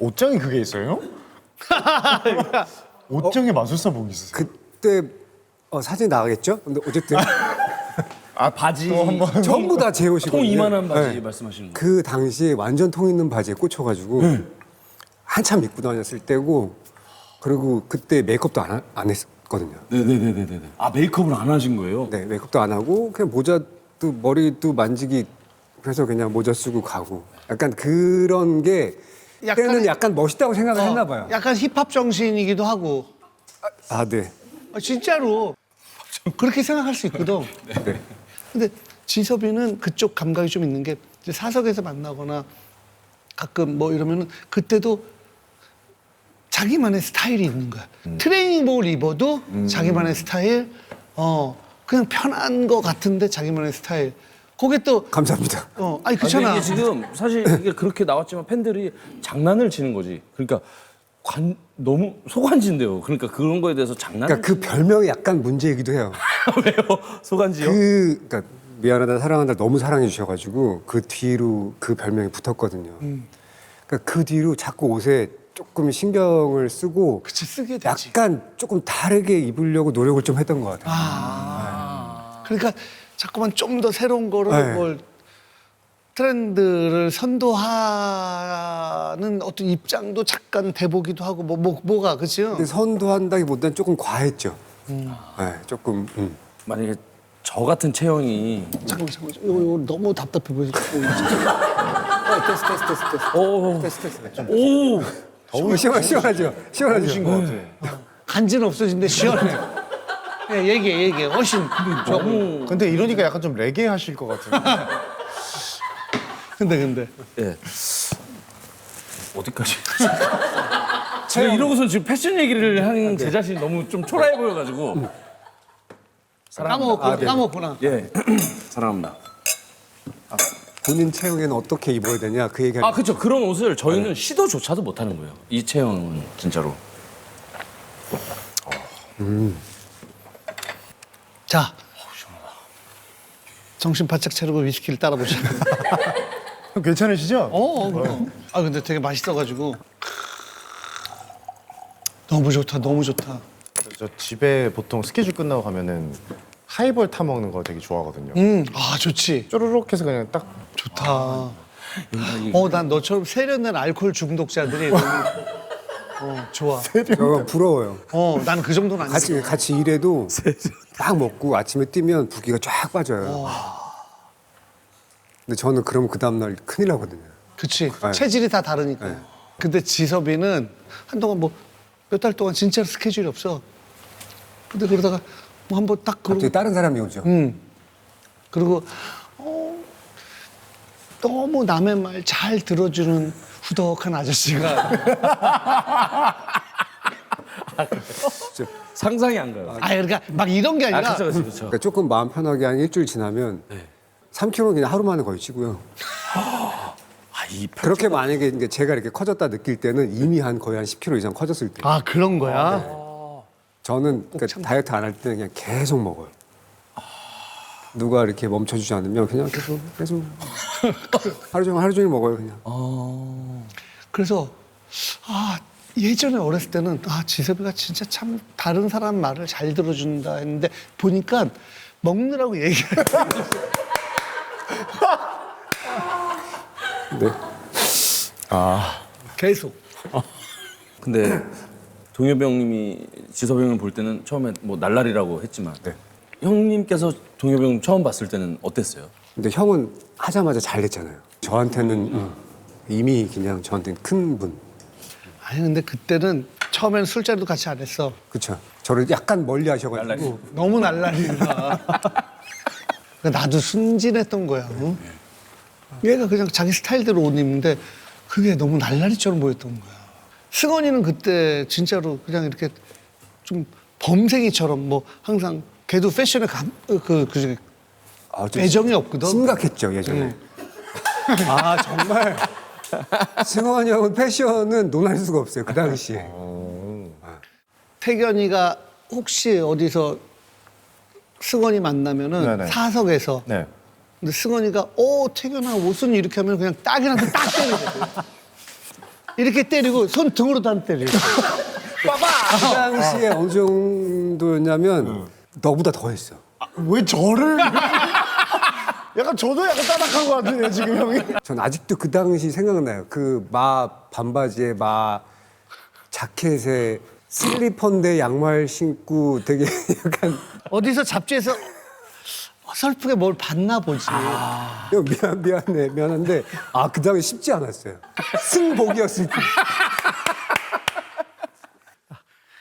옷장에 그게 있어요? 옷장에 마술사복 있으세요? 그때 사진 나가겠죠? 근데 어쨌든 바지 전부 다 제 옷이거든요. 통 이만한 바지 네. 말씀하시는 거. 그 당시에 완전 통 있는 바지에 꽂혀가지고 한참 입고 다녔을 때고 그리고 그때 메이크업도 안 했거든요. 네네네네네. 메이크업을 안 하신 거예요? 네, 메이크업도 안 하고 그냥 모자도 머리도 만지기 그래서 그냥 모자 쓰고 가고 약간 그런 게 그때는 약간 멋있다고 생각을 했나 봐요. 약간 힙합 정신이기도 하고. 네. 진짜로 그렇게 생각할 수 있거든. 네. 근데 지섭이는 그쪽 감각이 좀 있는 게 이제 사석에서 만나거나 가끔 뭐 이러면은 그때도 자기만의 스타일이 있는 거야. 트레이닝복을 입어도 자기만의 스타일, 그냥 편한 거 같은데 자기만의 스타일. 그게 또, 감사합니다. 아니, 그렇잖아. 이게 지금 사실 이게 그렇게 나왔지만 팬들이 장난을 치는 거지. 그러니까 너무 소관지인데요. 그러니까 그런 거에 대해서 장난을. 그러니까 그 별명이 약간 문제이기도 해요. 왜요? 소관지요? 그러니까 미안하다 사랑한다 너무 사랑해 주셔가지고 그 뒤로 그 별명이 붙었거든요. 그러니까 그 뒤로 자꾸 옷에 조금 신경을 쓰고 그치, 쓰게 되지. 약간 조금 다르게 입으려고 노력을 좀 했던 것 같아요. 그러니까 자꾸만 좀 더 새로운 거를 네. 뭘 트렌드를 선도하는 어떤 입장도 잠깐 돼보기도 하고 뭐가 그치? 근데 선도한다기보다는 조금 과했죠. 네, 조금. 만약에 저 같은 체형이 잠깐만. 이거 너무 답답해 보여서. 됐어. 오. 시원하죠? 시원하죠? 간지는 없어진데 시원해. 예, 얘기해. 훨씬 조금. 근데 이러니까 약간 좀 레게 하실 것 같은데. 근데. 예. 어디까지? 제가 이러고선 지금 패션 얘기를 하는 제 자신이 너무 좀 초라해 보여가지고. 까먹구나. 예. 사랑합니다. 본인 체형에는 어떻게 입어야 되냐 그 얘기. 아, 그렇죠. 그런 옷을 저희는 시도조차도 못 하는 거예요. 이 체형은 진짜로. 자. 정신 바짝 차리고 위스키를 따라보자. 형 괜찮으시죠? 그럼. 아, 근데 되게 맛있어가지고. 너무 좋다. 저 집에 보통 스케줄 끝나고 가면은 하이볼 타 먹는 거 되게 좋아하거든요. 아, 좋지. 쪼르륵 해서 그냥 딱 좋다. 난 너처럼 세련된 알코올 중독자들이 너무 좋아. 저가 부러워요. 나는 그 정도는 아니지. 같이 일해도 딱 먹고 아침에 뛰면 붓기가 쫙 빠져요. 근데 저는 그러면 그 다음날 큰일 나거든요. 그치. 네. 체질이 다 다르니까. 네. 근데 지섭이는 한동안 몇 달 동안 진짜로 스케줄이 없어. 근데 그러다가 한번 딱 갑자기 그러고 다른 사람이 오죠. 그리고 너무 남의 말 잘 들어주는 후덕한 아저씨가 상상이 안 가요. 그러니까 막 이런 게 아니라 그렇죠. 그러니까 조금 마음 편하게 한 일주일 지나면 3kg 그냥 하루 만에 거의 찌고요. 그렇게 만약에 이제 제가 이렇게 커졌다 느낄 때는 이미 거의 한 10kg 이상 커졌을 때. 그런 거야. 저는 그러니까 다이어트 안 할 때는 그냥 계속 먹어요. 누가 이렇게 멈춰주지 않으면 그냥 계속 하루 종일 먹어요 그냥. 그래서 예전에 어렸을 때는 지섭이가 진짜 참 다른 사람 말을 잘 들어준다 했는데 보니까 먹느라고 얘기를 네. 계속. 근데 동엽이 형님이 지섭이 형을 볼 때는 처음에 뭐 날라리라고 했지만 네. 형님께서 동엽이 형 처음 봤을 때는 어땠어요? 근데 형은 하자마자 잘 됐잖아요. 저한테는 이미 그냥 저한테는 큰 분. 아니 근데 그때는 처음에는 술자리도 같이 안 했어. 그쵸. 저를 약간 멀리 하셔가지고. 너무 날라리라. 나도 순진했던 거야. 응? 얘가 그냥 자기 스타일대로 옷 입는데 그게 너무 날라리처럼 보였던 거야. 승원이는 그때 진짜로 그냥 이렇게 좀 범생이처럼 항상 걔도 패션에 좀 애정이 없거든. 심각했죠 예전에. 정말. 승원이 형은 패션은 논할 수가 없어요 그 당시에. 태견이가 혹시 어디서 승원이 만나면은 네네. 사석에서 네. 근데 승원이가 태견아 옷은 이렇게 하면 그냥 딱이한테 딱 때리거든. 이렇게 때리고 손 등으로도 안 때리고. 그 당시에 어느 정도였냐면 너보다 더 했어. 왜 저를? 약간 저도 약간 따닥한 것 같은데요 지금 형이. 전 아직도 그 당시 생각나요. 그 반바지에 자켓에 슬리퍼인데 양말 신고 되게 약간 어디서 잡지에서 어설프게 뭘 봤나 보지. 미안한데 그 당시 쉽지 않았어요. 승복이었을 때.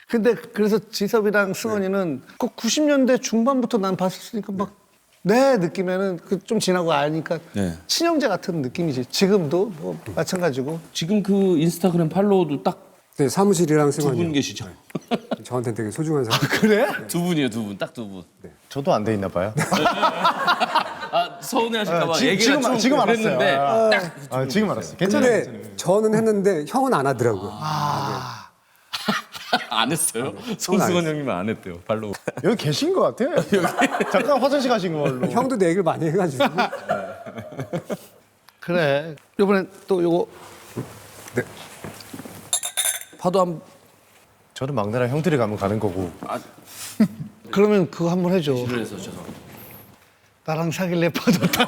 근데 그래서 지섭이랑 승원이는 꼭 90년대 중반부터 난 봤었으니까 내 느낌에는 좀 지나고 아니까 네. 친형제 같은 느낌이지. 지금도 마찬가지고. 지금 그 인스타그램 팔로워도 딱 두 분 네, 사무실이랑 승원이 계시죠? 저한테는 되게 소중한 사람. 그래? 두 분이에요, 두 분. 딱 두 분. 저도 안 돼 있나 봐요. 서운해하실까봐 지금- 얘기가 지금- 좀 지금 그랬는데 알았어요. 딱 지금 알았어요. 괜찮아요. 근데 저는 했는데 형은 안 하더라고요. 안 했어요? 안 손승원 형님은 안 했대요, 팔로우. 여기 계신 것 같아. 잠깐 화장실 가신 걸로. 형도 내 얘기를 많이 해가지고. 그래. 이번엔 또 요거 네. 파도 한 저는 막내랑 형들이 가면 가는 거고. 그러면 그거 한번 해줘. 번을 해서 죄송합니다. 나랑 사귈래 파도 탈.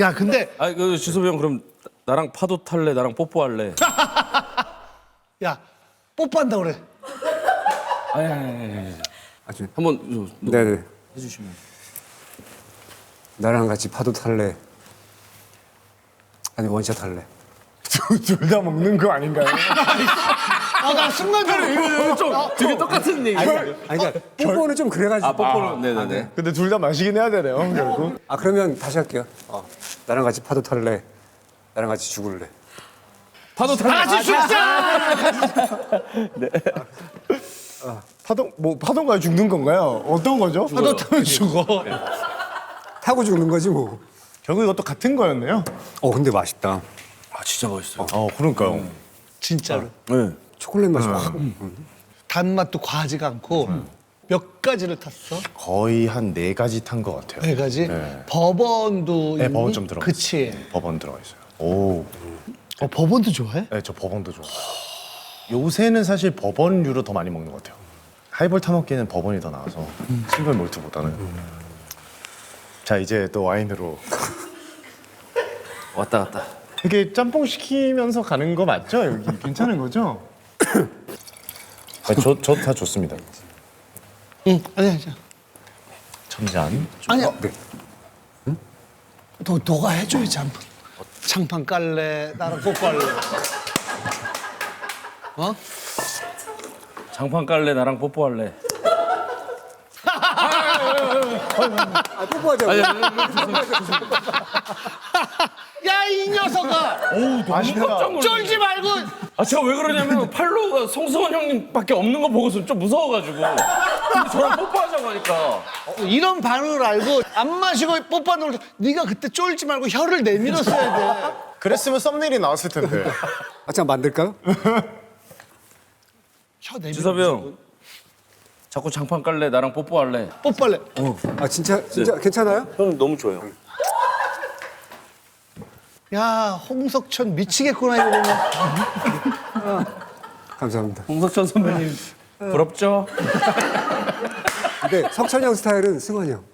야 근데 그 지섭이 형 그럼 나랑 파도 탈래, 나랑 뽀뽀할래. 야 뽀뽀한다 그래. 아니. 아주 한번 네네. 해주시면. 나랑 같이 파도 탈래. 아니 원샷 할래. 둘 다 먹는 거 아닌가요? 나 순간적으로 좀 되게 똑같은 얘기. 아니 그러니까 뽀뽀는 좀 그래가지고. 뽀뽀는 네네네. 근데 둘 다 마시긴 해야 되네요, 결국. 아 그러면 다시 할게요. 나랑 같이 파도 탈래. 나랑 같이 죽을래. 파도 다 같이 파동가요? 죽는 건가요? 어떤 거죠? 파도 타면 죽어. 타고 죽는 거지 뭐. 결국 이것도 같은 거였네요. 근데 맛있다. 아 진짜 맛있어요. 그러니까요. 진짜로. 네. 초콜릿 맛이 확. 단맛도 과하지가 않고 몇 가지를 탔어? 거의 한 4가지 탄 것 같아요. 네 가지. 네. 버번도 네, 있니? 버번 좀 들어가 그치. 있어요. 버번 들어가 있어요. 오. 버번도 좋아해? 네, 저 버번도 좋아. 요새는 사실 버번류로 더 많이 먹는 것 같아요. 하이볼 타먹기는 버번이 더 나아서 싱글 몰트보다는. 자, 이제 또 와인으로. 왔다 갔다. 이게 짬뽕 시키면서 가는 거 맞죠? 여기 괜찮은 거죠? 저 다 좋습니다. 응. 아니야. 천잔. 아니야. 네. 너가 해줘야지 한 번. 장판 깔래, 나랑 뽀뽀할래. 어? 장판 깔래 나랑 뽀뽀할래. 뽀뽀하자고. 야, 이 녀석아! 맛있다. 쫄지 말고! 아 제가 왜 그러냐면 팔로우가 송승헌 형님밖에 없는 거 보고서 좀 무서워가지고. 근데 저랑 뽀뽀하자고 하니까. 이런 반응을 알고 안 마시고 뽀뽀하는 걸 네가 그때 쫄지 말고 혀를 내밀었어야 돼. 그랬으면 썸네일이 나왔을 텐데. 잠깐 만들까요? 혀 내밀어. 지섭이 형. 자꾸 장판 깔래 나랑 뽀뽀할래. 뽀뽀할래. 아 진짜 괜찮아요? 형 너무 좋아요. 야, 홍석천 미치겠구나 이거 보면. 감사합니다. 홍석천 선배님 부럽죠? 근데 석천이 형 스타일은 승환이 형.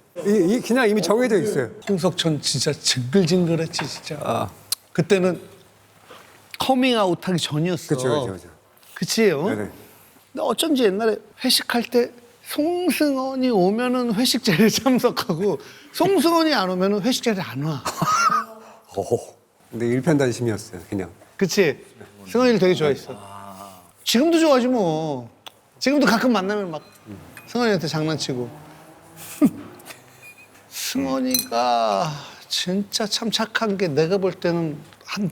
그냥 이미 정해져 있어요. 홍석천 진짜 징글징글했지 진짜. 그때는 커밍아웃 하기 전이었어. 그렇죠. 그치? 어? 네네. 근데 어쩐지 옛날에 회식할 때 송승헌이 오면은 회식 자리에 참석하고 송승헌이 안 오면은 회식 자리에 안 와. 근데 일편단심이었어요. 그냥. 그치? 승헌이를 되게 좋아했어. 지금도 좋아하지 뭐. 지금도 가끔 만나면 막 승헌이한테 장난치고. 승헌이가 진짜 참 착한 게 내가 볼 때는 한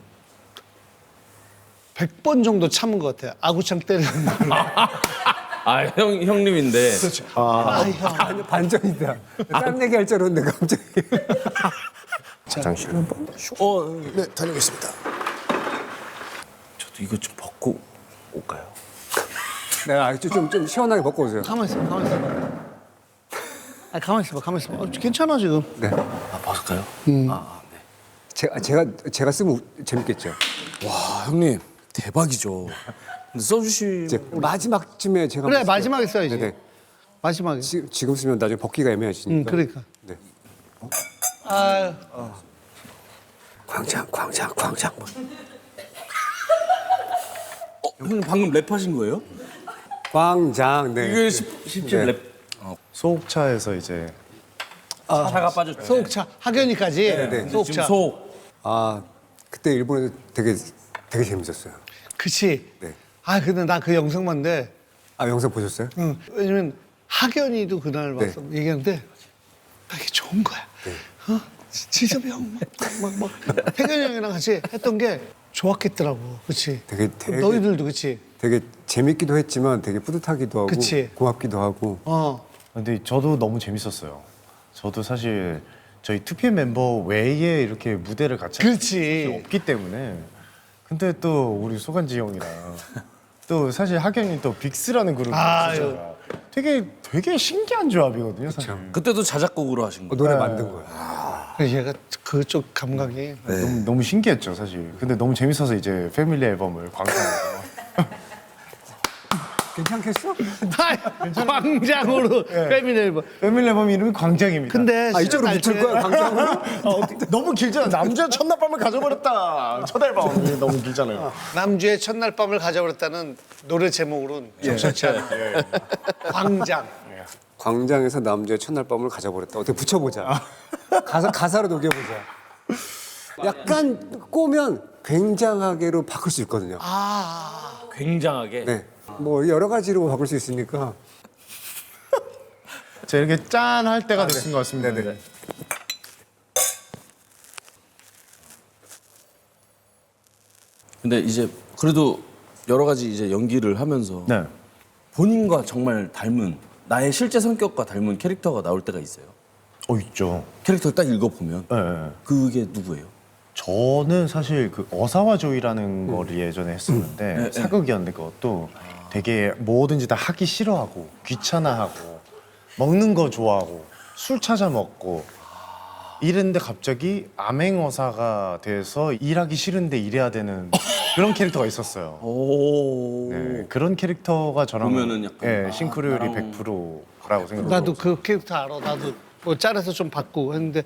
100번 정도 참은 것 같아. 아구창 때리는 거. 아 형님인데. 아, 형. 반전이다. 딴 얘기 할 줄 알았는데 갑자기. 화장실 한번. 네, 다녀오겠습니다. 저도 이거 좀 벗고 올까요? 네, 좀 시원하게 먹고 오세요. 가만히 있어, 가만히 있어. 아, 가만히 있어봐. 괜찮아 지금. 네. 아 벗을까요? 아 네. 제가 쓰면 재밌겠죠. 와 형님 대박이죠. 근데 써주시. 이제 마지막쯤에 제가 그래, 봤을 때- 마지막에 써야지. 네네. 마지막에. 지금 쓰면 나중에 벗기가 애매해지니까. 그러니까. 네. 아, 광장. 형님 방금 랩하신 거예요? 광장. 네. 이게 17 네. 랩. 소옥차에서 이제 차가 빠졌죠. 소옥차 학연이까지. 네. 소옥차. 지금 소. 아 그때 일본에서 되게 재밌었어요. 그치. 네. 아, 근데 나 그 영상 봤는데, 아 영상 보셨어요? 응. 왜냐면 학연이도 그날 네. 와서 얘기하는데, 나 이게 좋은 거야. 어? 지섭이 형, 막, 태균이 형이랑 같이 했던 게 좋았겠더라고. 그치. 되게 너희들도 그치. 되게 재밌기도 했지만 되게 뿌듯하기도 하고 그치. 고맙기도 하고. 근데 저도 너무 재밌었어요. 저도 사실 저희 2PM 멤버 외에 이렇게 무대를 같이 할 수 그렇지. 없기 때문에. 근데 또 우리 소간지 형이랑 또 사실 학연이 또 빅스라는 그룹이 아유. 있잖아요. 되게 신기한 조합이거든요. 사실. 그때도 자작곡으로 하신 거. 노래 만든 거예요. 얘가 그쪽 감각이. 너무 신기했죠, 사실. 근데 너무 재밌어서 이제 패밀리 앨범을 광고하고. 괜찮겠어? 광장으로 패밀리 앨범. 패밀리 앨범 이름이 광장입니다. 근데 이쪽으로 붙을 거야 광장으로? 너무 길잖아. 남주의 첫날 밤을 가져버렸다. 첫 앨범이 너무 길잖아요. 남주의 첫날 밤을 가져버렸다는 노래 제목으로는 적절치 않아. 광장. 광장에서 남자의 첫날 밤을 가져버렸다. 어떻게 붙여보자. 가사로 녹여보자. 약간 꼬면 굉장하게로 바꿀 수 있거든요. 굉장하게. 네. 뭐 여러 가지로 바꿀 수 있으니까. 제가 이렇게 짠 할 때가 됐은 것 같습니다. 네네. 근데 이제 그래도 여러 가지 이제 연기를 하면서 네. 본인과 정말 닮은 나의 실제 성격과 닮은 캐릭터가 나올 때가 있어요. 있죠. 캐릭터를 딱 읽어보면 네. 그게 누구예요? 저는 사실 그 어사와 조이라는 거를 예전에 했었는데 네, 네. 사극이었는데 그것도 되게 뭐든지 다 하기 싫어하고 귀찮아하고 먹는 거 좋아하고 술 찾아 먹고 이랬는데 갑자기 암행어사가 돼서 일하기 싫은데 일해야 되는 그런 캐릭터가 있었어요. 오. 네, 그런 캐릭터가 저랑 보면은 약간 싱크로율이 나랑- 100%라고 생각해요. 나도 그 캐릭터 알아. 나도 뭐 짤에서 좀 바꾸고 했는데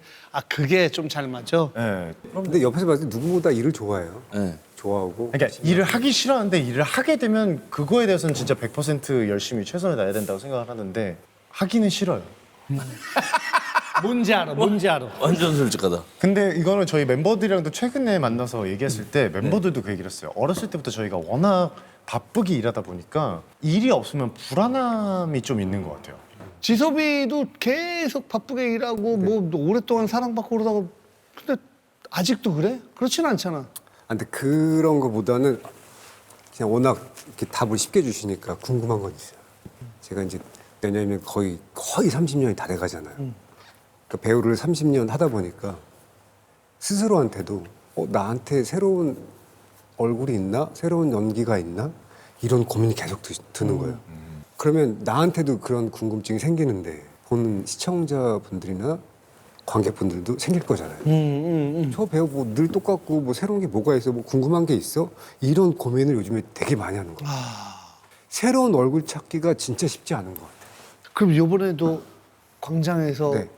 그게 좀 잘 맞아. 네. 근데 옆에서 봤을 때 누구보다 일을 좋아해요. 네. 좋아하고. 그러니까 일을 하기 싫어하는데 일을 하게 되면 그거에 대해서는 진짜 100% 열심히 최선을 다해야 된다고 생각을 하는데 하기는 싫어요. 뭔지 알아. 완전 솔직하다. 근데 이거는 저희 멤버들이랑도 최근에 만나서 얘기했을 때 멤버들도 그 얘기를 했어요. 어렸을 때부터 저희가 워낙 바쁘게 일하다 보니까 일이 없으면 불안함이 좀 있는 것 같아요. 지섭이도 계속 바쁘게 일하고 뭐 오랫동안 사랑받고 그러다가 근데 아직도 그래? 그렇진 않잖아. 근데 그런 거보다는 그냥 워낙 이렇게 답을 쉽게 주시니까 궁금한 건 있어요. 제가 이제 내년이면 거의 30년이 다 돼가잖아요. 그러니까 배우를 30년 하다 보니까 스스로한테도 나한테 새로운 얼굴이 있나? 새로운 연기가 있나? 이런 고민이 계속 드는 거예요. 그러면 나한테도 그런 궁금증이 생기는데 보는 시청자분들이나 관객분들도 생길 거잖아요. 저 배우 뭐 늘 똑같고 뭐 새로운 게 뭐가 있어? 뭐 궁금한 게 있어? 이런 고민을 요즘에 되게 많이 하는 거예요. 새로운 얼굴 찾기가 진짜 쉽지 않은 것 같아요. 그럼 이번에도 광장에서 네.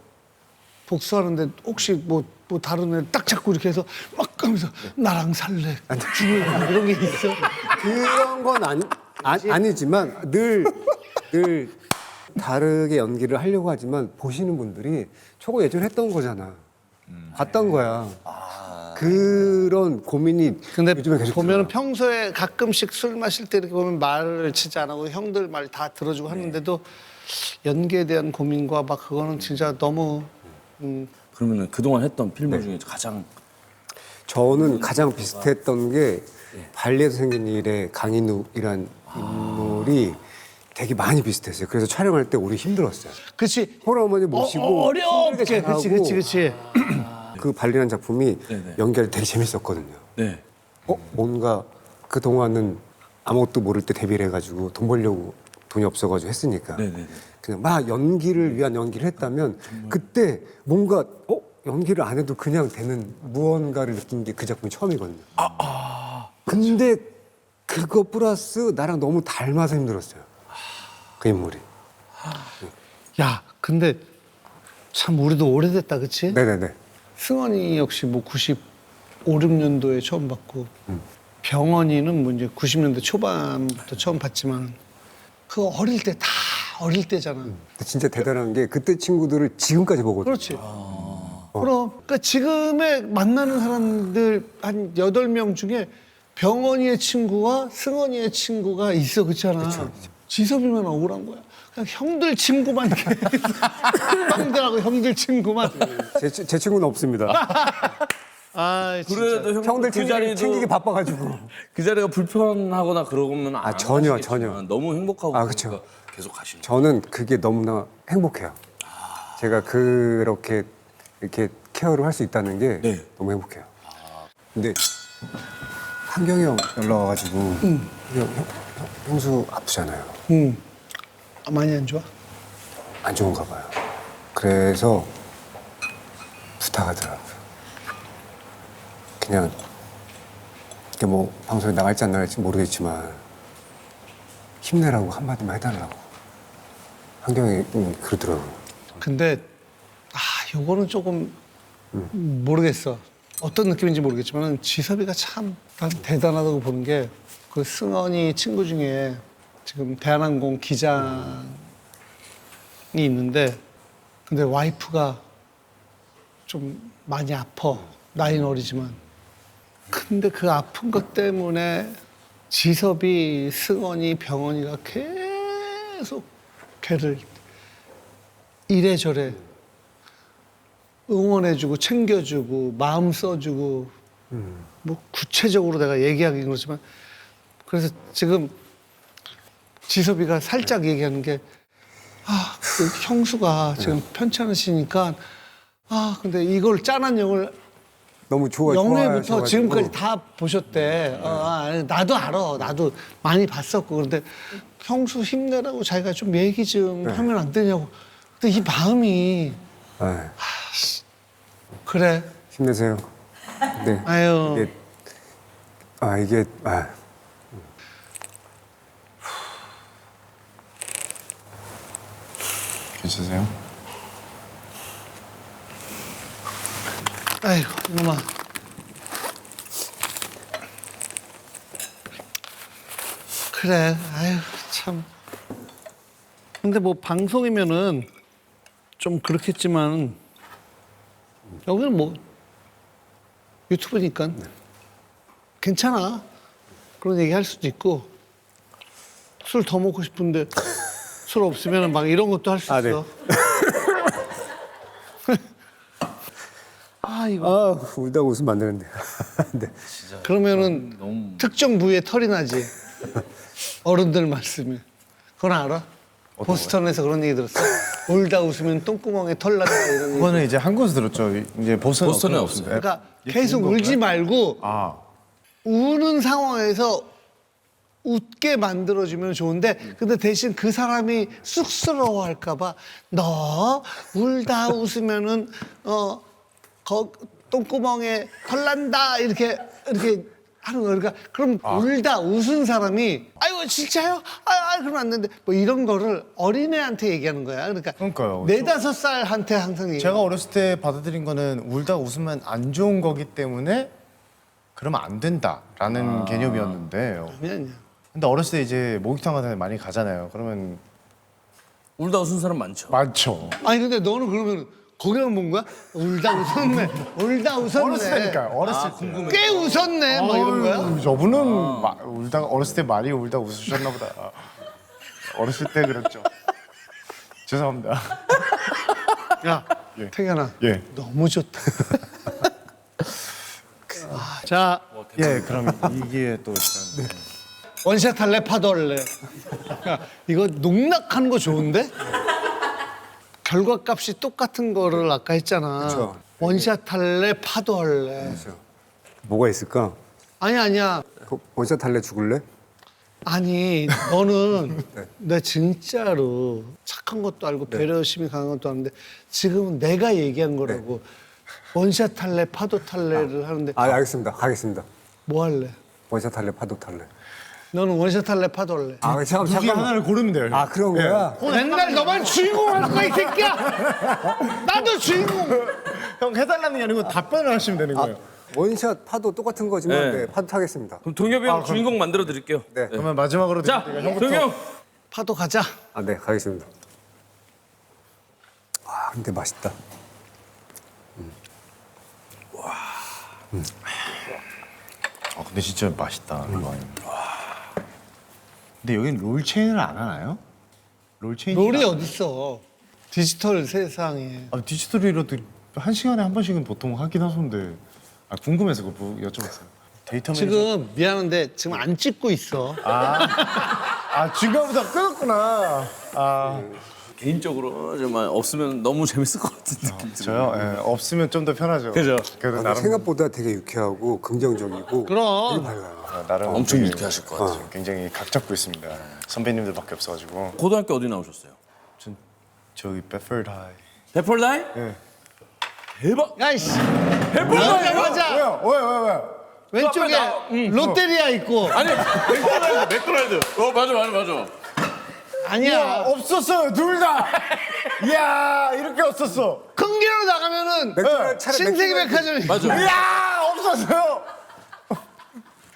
복수하는데 혹시 뭐 다른 애 딱 잡고 이렇게 해서 막 하면서 나랑 살래 죽을래 이런 게 있어? 그런 건 아니지만 늘 다르게 연기를 하려고 하지만 보시는 분들이 저거 예전에 했던 거잖아. 봤던 거야. 그런 고민이 근데 요즘에 계속 보면은 들어요. 평소에 가끔씩 술 마실 때 이렇게 보면 말을 진짜 안 하고 형들 말 다 들어주고 하는데도 연기에 대한 고민과 막 그거는 진짜 너무 그러면은 그동안 했던 필모 중에 가장 저는 가장 비슷했던 게 발리에서 생긴 일의 강인욱이란 인물이 되게 많이 비슷했어요. 그래서 촬영할 때 우리 힘들었어요. 그렇지 호러 어머니 모시고 어렵게 잘하고 그렇지 그 발리라는 작품이 네네. 연기할 때 되게 재밌었거든요. 네. 뭔가 그 동안은 아무것도 모를 때 데뷔를 해가지고 돈 벌려고 돈이 없어가지고 했으니까 네네네. 그냥 막 연기를 위한 연기를 했다면 그때 뭔가 연기를 안 해도 그냥 되는 무언가를 느낀 게 그 작품이 처음이거든요. 근데 그거 플러스 나랑 너무 닮아서 힘들었어요. 그 인물이. 야 근데 참 우리도 오래됐다 그치? 네네네. 승원이 역시 뭐 95, 6년도에 처음 봤고 병원이는 뭐 이제 90년대 초반부터 처음 봤지만 그 어릴 때 다 어릴 때잖아. 근데 진짜 대단한 게 그때 친구들을 지금까지 보거든요. 그렇지. 그럼 그러니까 지금에 만나는 사람들 한 8명 중에 병원이의 친구와 승원이의 친구가 있어 그렇잖아. 지섭이만 억울한 거야. 그냥 형들 친구만 형들하고 형들 친구만. 제 친구는 없습니다. 아 진짜. 그래도 형들 그 자리도 챙기기 바빠가지고. 그 자리가 불편하거나 그러면 안 전혀, 하시겠지만 전혀. 너무 행복하고 그쵸. 그러니까 계속 가시는. 저는 그게 너무나 행복해요. 제가 그렇게 이렇게 케어를 할 수 있다는 게 네. 너무 행복해요. 근데 한경이 형 연락 와가지고 형수 아프잖아요. 많이 안 좋아? 안 좋은가 봐요. 그래서 부탁하더라고요. 그냥 이게 뭐 방송에 나갈지 안 나갈지 모르겠지만 힘내라고 한마디만 해달라고. 한경이 그러더라고요. 근데 요거는 조금 모르겠어. 어떤 느낌인지 모르겠지만 지섭이가 참 난 대단하다고 보는 게 그 승원이 친구 중에 지금 대한항공 기장 있는데 근데 와이프가 좀 많이 아파. 나이는 어리지만. 근데 그 아픈 것 때문에 지섭이, 승원이, 병원이가 계속 걔를 이래저래 응원해주고 챙겨주고 마음 써주고 뭐 구체적으로 내가 얘기하긴 그렇지만 그래서 지금 지섭이가 살짝 얘기하는 게 그 형수가 지금 편찮으시니까 근데 이걸 짠한 영을 너무 영예부터 좋아하셔가지고. 지금까지 다 보셨대. 나도 알아. 나도 많이 봤었고. 그런데 형수 힘내라고 자기가 좀 얘기 좀 하면 안 되냐고. 근데 이 마음이 아, 그래. 힘내세요. 네. 아유. 이게 괜찮으세요? 아이고 이놈아. 그래. 아유 참. 근데 뭐 방송이면은 좀 그렇겠지만 여기는 뭐 유튜브니까 괜찮아. 그런 얘기 할 수도 있고 술 더 먹고 싶은데 술 없으면 막 이런 것도 할 수 있어. 네. 이거 울다가 웃으면 안 되는데. 네. 그러면은 특정 부위에 털이 나지. 어른들 말씀이. 그건 알아? 보스턴에서 그런 얘기 들었어? 울다 웃으면 똥구멍에 털 난다 이런 얘기. 그거는 이제 한국에서 들었죠. 이제 보스턴에 없어요. 그러니까 계속 울지 말고 우는 상황에서 웃게 만들어주면 좋은데 근데 대신 그 사람이 쑥스러워할까 봐 너 울다 웃으면은 똥구멍에 털 난다 이렇게 하는 거야. 그러니까 그럼 울다 웃은 사람이 아이고 진짜요? 그러면 안 되는데 뭐 이런 거를 어린애한테 얘기하는 거야. 그러니까요. 4-5살한테 항상 얘기해. 제가 어렸을 때 받아들인 거는 울다 웃으면 안 좋은 거기 때문에 그러면 안 된다라는 개념이었는데 아니야. 근데 어렸을 때 이제 목욕탕 같은 데 많이 가잖아요. 그러면 울다 웃은 사람 많죠. 많죠. 아니 근데 너는 그러면 거기만 본 거야? 울다 웃었네. 울다 웃었네. 어렸을 때니까요. 어렸을 때. 꽤 웃었네. 뭐 이런 거야? 저분은 울다가 어렸을 때 많이 울다 웃으셨나 보다. 어렸을 때 그랬죠. 죄송합니다. 야, 예. 태견아. 예. 너무 좋다. 자, 예, 그럼 이게 또 일단 원샷 할래? 파도 할래? 야, 이거 농락하는 거 좋은데? 결과값이 똑같은 거를 아까 했잖아. 그쵸. 원샷 할래? 파도 할래? 뭐가 있을까? 아니야. 원샷 할래 죽을래? 아니, 너는 내 진짜로 착한 것도 알고 배려심이 강한 것도 아는데 지금은 내가 얘기한 거라고 원샷 탈래, 파도 탈래를 하는데 알겠습니다. 가겠습니다. 뭐 할래? 원샷 할래, 파도 탈래. 너는 원샷 탈래, 파도 할래? 둘 중에 하나를 고르면 돼요. 그런 거야? 맨날 너만 주인공 할 거야, 이 새끼야! 나도 주인공! 형 해달라는 게 아니고 답변을 하시면 되는 거예요. 원샷, 파도 똑같은 거지만 네. 파도 타겠습니다. 그럼 동엽이 형 주인공 만들어 드릴게요. 네. 그러면 마지막으로 자, 드릴 테니까 동엽 형. 파도 가자. 네, 가겠습니다. 근데 맛있다. 근데 진짜 맛있다. 이거 와인. 근데 여긴 롤 체인을 안 하나요? 롤 체인. 롤이 어딨어. 디지털 세상에. 디지털이라도 한 시간에 한 번씩은 보통 하긴 하던데. 궁금해서 그거 여쭤봤어요. 데이터 매니저. 지금 미안한데 지금 안 찍고 있어. 중간보다 끊었구나. 개인적으로 정말 없으면 너무 재밌을 것 같은 느낌 들어요. 저요? 예, 없으면 좀 더 편하죠. 그죠? 그래도 나름 생각보다 되게 유쾌하고 긍정적이고 그럼. 되게 밝아요. 나름 엄청 되게 유쾌하실 것 같아요. 굉장히 각 잡고 있습니다. 선배님들밖에 없어가지고. 고등학교 어디 나오셨어요? 전 저기 베퍼드 하이. 베펄다이? 예. 대박! 야이씨. 베펄다이! 맞아. 왜요? 왼쪽에 롯데리아 있고. 아니, 맥도날드. 맞아. 아니야. 없었어요, 둘 다. 이야, 이렇게 없었어. 큰 길로 나가면은 맥도날드 차라리 신세계 맥도날드. 백화점이. 맞아. 이야, 없었어요.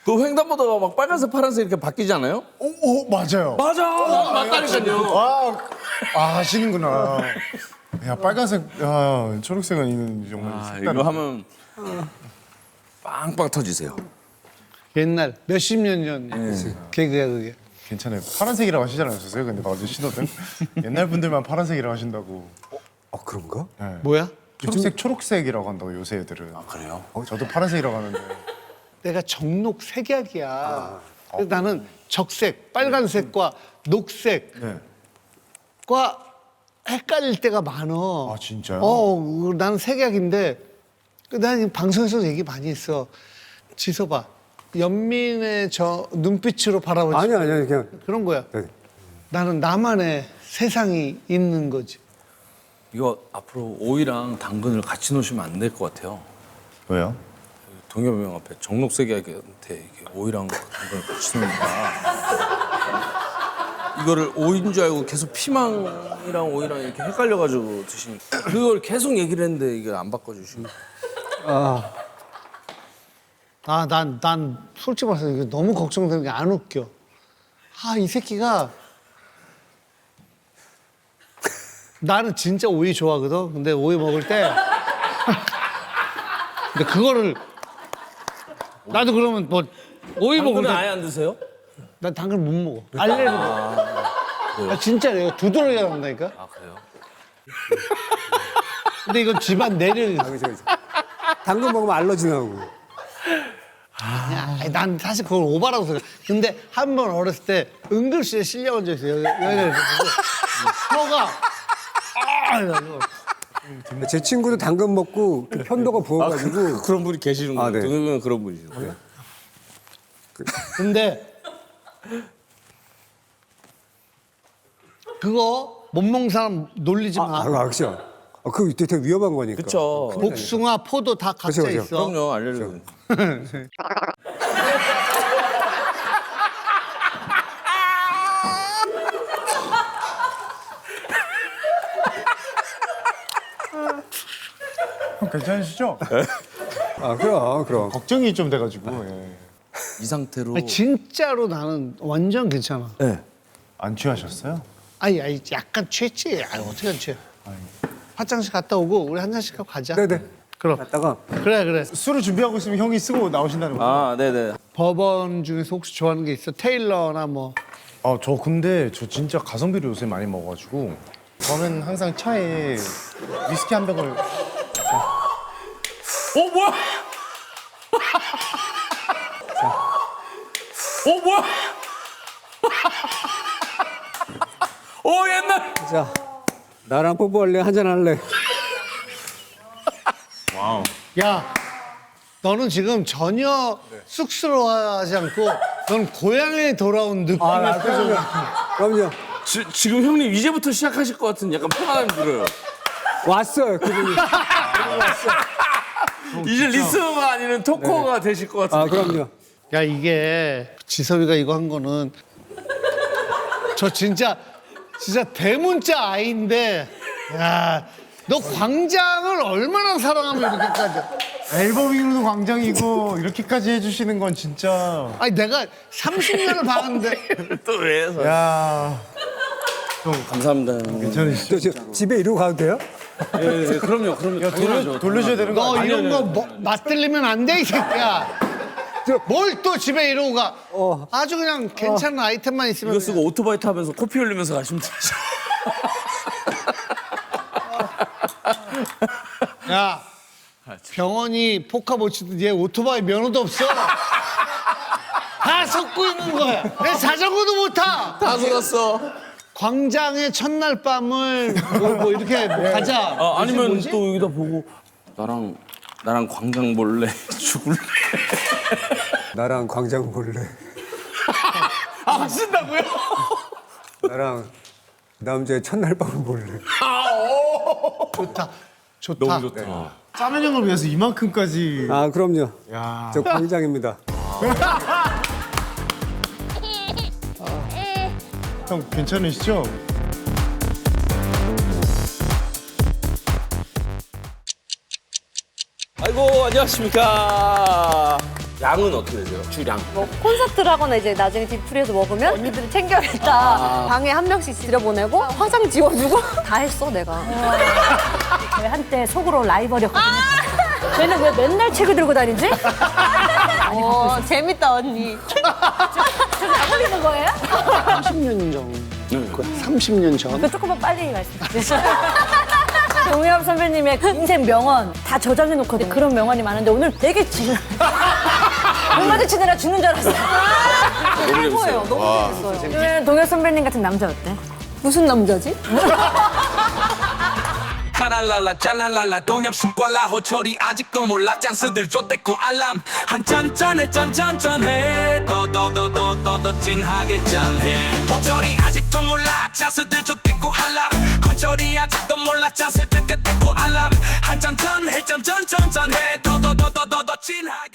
그 횡단보도가 막 빨간색, 파란색 이렇게 바뀌지 않아요? 오, 맞아요. 맞아. 나도 맞다니까요. 아시는구나. 야, 빨간색, 야, 초록색은 이는 정말 아, 색다른. 이거 하면 빵빵 터지세요. 옛날 몇십 년 전 개그야 그게. 괜찮아요. 파란색이라고 하시잖아요, 선생님. 근데 나 어제 신호등 옛날 분들만 파란색이라고 하신다고. 그런가? 네. 뭐야? 초록색이라고 한다고 요새 애들은. 아, 그래요? 저도 파란색이라고 하는데. 내가 정록색약이야. 그래서 나는 적색, 빨간색과 녹색과 네. 헷갈릴 때가 많어. 아, 진짜요? 나는 색약인데 난 방송에서 얘기 많이 했어. 지서봐. 연민의 저 눈빛으로 바라보지. 아니 그냥 그런 거야. 네. 나는 나만의 세상이 있는 거지. 이거 앞으로 오이랑 당근을 같이 놓으시면 안 될 것 같아요. 왜요? 동엽이 형 앞에 정록색이한테 이게 오이랑 당근을 같이 놓으니까 이거를 오이인 줄 알고 계속 피망이랑 오이랑 이렇게 헷갈려가지고 드시니까 그걸 계속 얘기를 했는데 이걸 안 바꿔주시고. 난 솔직히 말해서 이거 너무 걱정되는 게 안 웃겨. 이 새끼가 나는 진짜 오이 좋아하거든. 근데 오이 먹을 때 근데 그거를 나도 그러면 뭐 오이 먹을 당근은 때 아예 안 드세요? 난 당근 못 먹어. 알레르기. 진짜 내가 두드러기가 난다니까. 아 그래요? 근데 이건 집안 내력이. 그죠. 당근 먹으면 알러지 나오고. 아니, 난 사실 그걸 오바라고 생각해. 근데 한 번 어렸을 때 응급실에 실려 앉아 있어요. 여기가 혀가 이래가지고. 제 친구도 당근 먹고 그 편도가 부어가지고 그런 분이 계시는 거예요. 네. 동엽이는 그런 분이죠. 근데 그거 못 먹는 사람 놀리지 마. 그죠. 그거 되게 위험한 거니까. 그렇죠. 복숭아, 포도 다 각자 그쵸. 있어. 그럼요, 알려줘요. 괜찮으시죠? 그럼. 걱정이 좀 돼가지고. 예. 이 상태로 아니, 진짜로 나는 완전 괜찮아. 네. 안 취하셨어요? 아니 약간 취했지. 어떻게 안 취해? 화장실 갔다 오고 우리 한 잔씩 하고 가자. 네네. 그럼. 갔다가 그래. 술을 준비하고 있으면 형이 쓰고 나오신다는 거. 아, 네네. 버번 중에서 혹시 좋아하는 게 있어? 테일러나 뭐. 저 근데 저 진짜 가성비를 요새 많이 먹어가지고 저는 항상 차에 위스키 한 병을 뭐야? 뭐야? 옛날. 자 나랑 뽀뽀할래? 한잔 할래? 야, 너는 지금 전혀 쑥스러워하지 않고 넌 고향에 돌아온 느낌의 표정. 그럼요. 지금 형님 이제부터 시작하실 것 같은 약간 편안함이 들어요. 왔어요 그분이. 이제 리스너가 아니는 토커가 되실 것 같은데. 그럼요. 야, 이게 지섭이가 이거 한 거는 저 진짜 대문자 아이인데, 야, 너 광장을 얼마나 사랑하면 이렇게까지. 앨범이로도 광장이고 이렇게까지 해주시는 건 진짜. 아니 내가 30년을 봤는데. 또 왜 해서? 야, 감사합니다. 괜찮으시죠? 저 집에 이러고 가도 돼요? 예, 그럼요. 돌려줘야 되는 거 너 아니에요? 이런 거 맞들리면 안 돼, 이 새끼야. 뭘 또 집에 이러고 가. 아주 그냥 괜찮은 아이템만 있으면. 이거 쓰고 오토바이 타면서 코피 흘리면서 가시면 되죠. 야, 병원이 포카 못 치듯 얘 오토바이 면허도 없어. 다 섞고 있는 거야. 내 자전거도 못 타. 다 속았어. 광장의 첫날 밤을 뭐 이렇게 가자. 아니면 뭐지? 또 여기다 보고 나랑 광장 볼래 죽을래. 나랑 광장 볼래? 하신다고요? 나랑 남자의 첫날 밤을 볼래? 좋다. 너무 좋다. 짜면 형을 위해서 이만큼까지. 그럼요. 야. 저 광장입니다. 형 괜찮으시죠? 아이고 안녕하십니까. 양은 어떻게 되세요? 주량? 뭐 콘서트를 하거나 이제 나중에 뒤풀이에서 먹으면 언니들이 챙겨야겠다. 방에 한 명씩 들여보내고 화장 지워주고 다 했어 내가. 저희 한때 속으로 라이벌이었거든요. 쟤는 왜 맨날 책을 들고 다니지? 재밌다 언니. 안 걸리는 거예요? 30년 전. 30년 전. 그 조금만 빨리 말씀해주세요. 동엽 선배님의 인생 명언 다 저장해 놓거든요. 그런 명언이 많은데 오늘 되게 지금 눈 마주치느라 죽는 줄 알았어요. 너무 재밌어요. 너무 재밌어요. 그러면 동엽 선배님 같은 남자 어때? 무슨 남자지? 카랄랄라 짤랄랄라 동엽신과라 호철이 아직도 몰라 짠스들 쫓대고 알람 한잔 짠해 짠짠짠해 더 진하게 짠해 호철이 아직도 몰라 짠스들 쫓대고 알람 호철이 아직도 몰라 짠스들 쫓대고 알람 한잔 짠해 짠짠짠짠해 더 진하게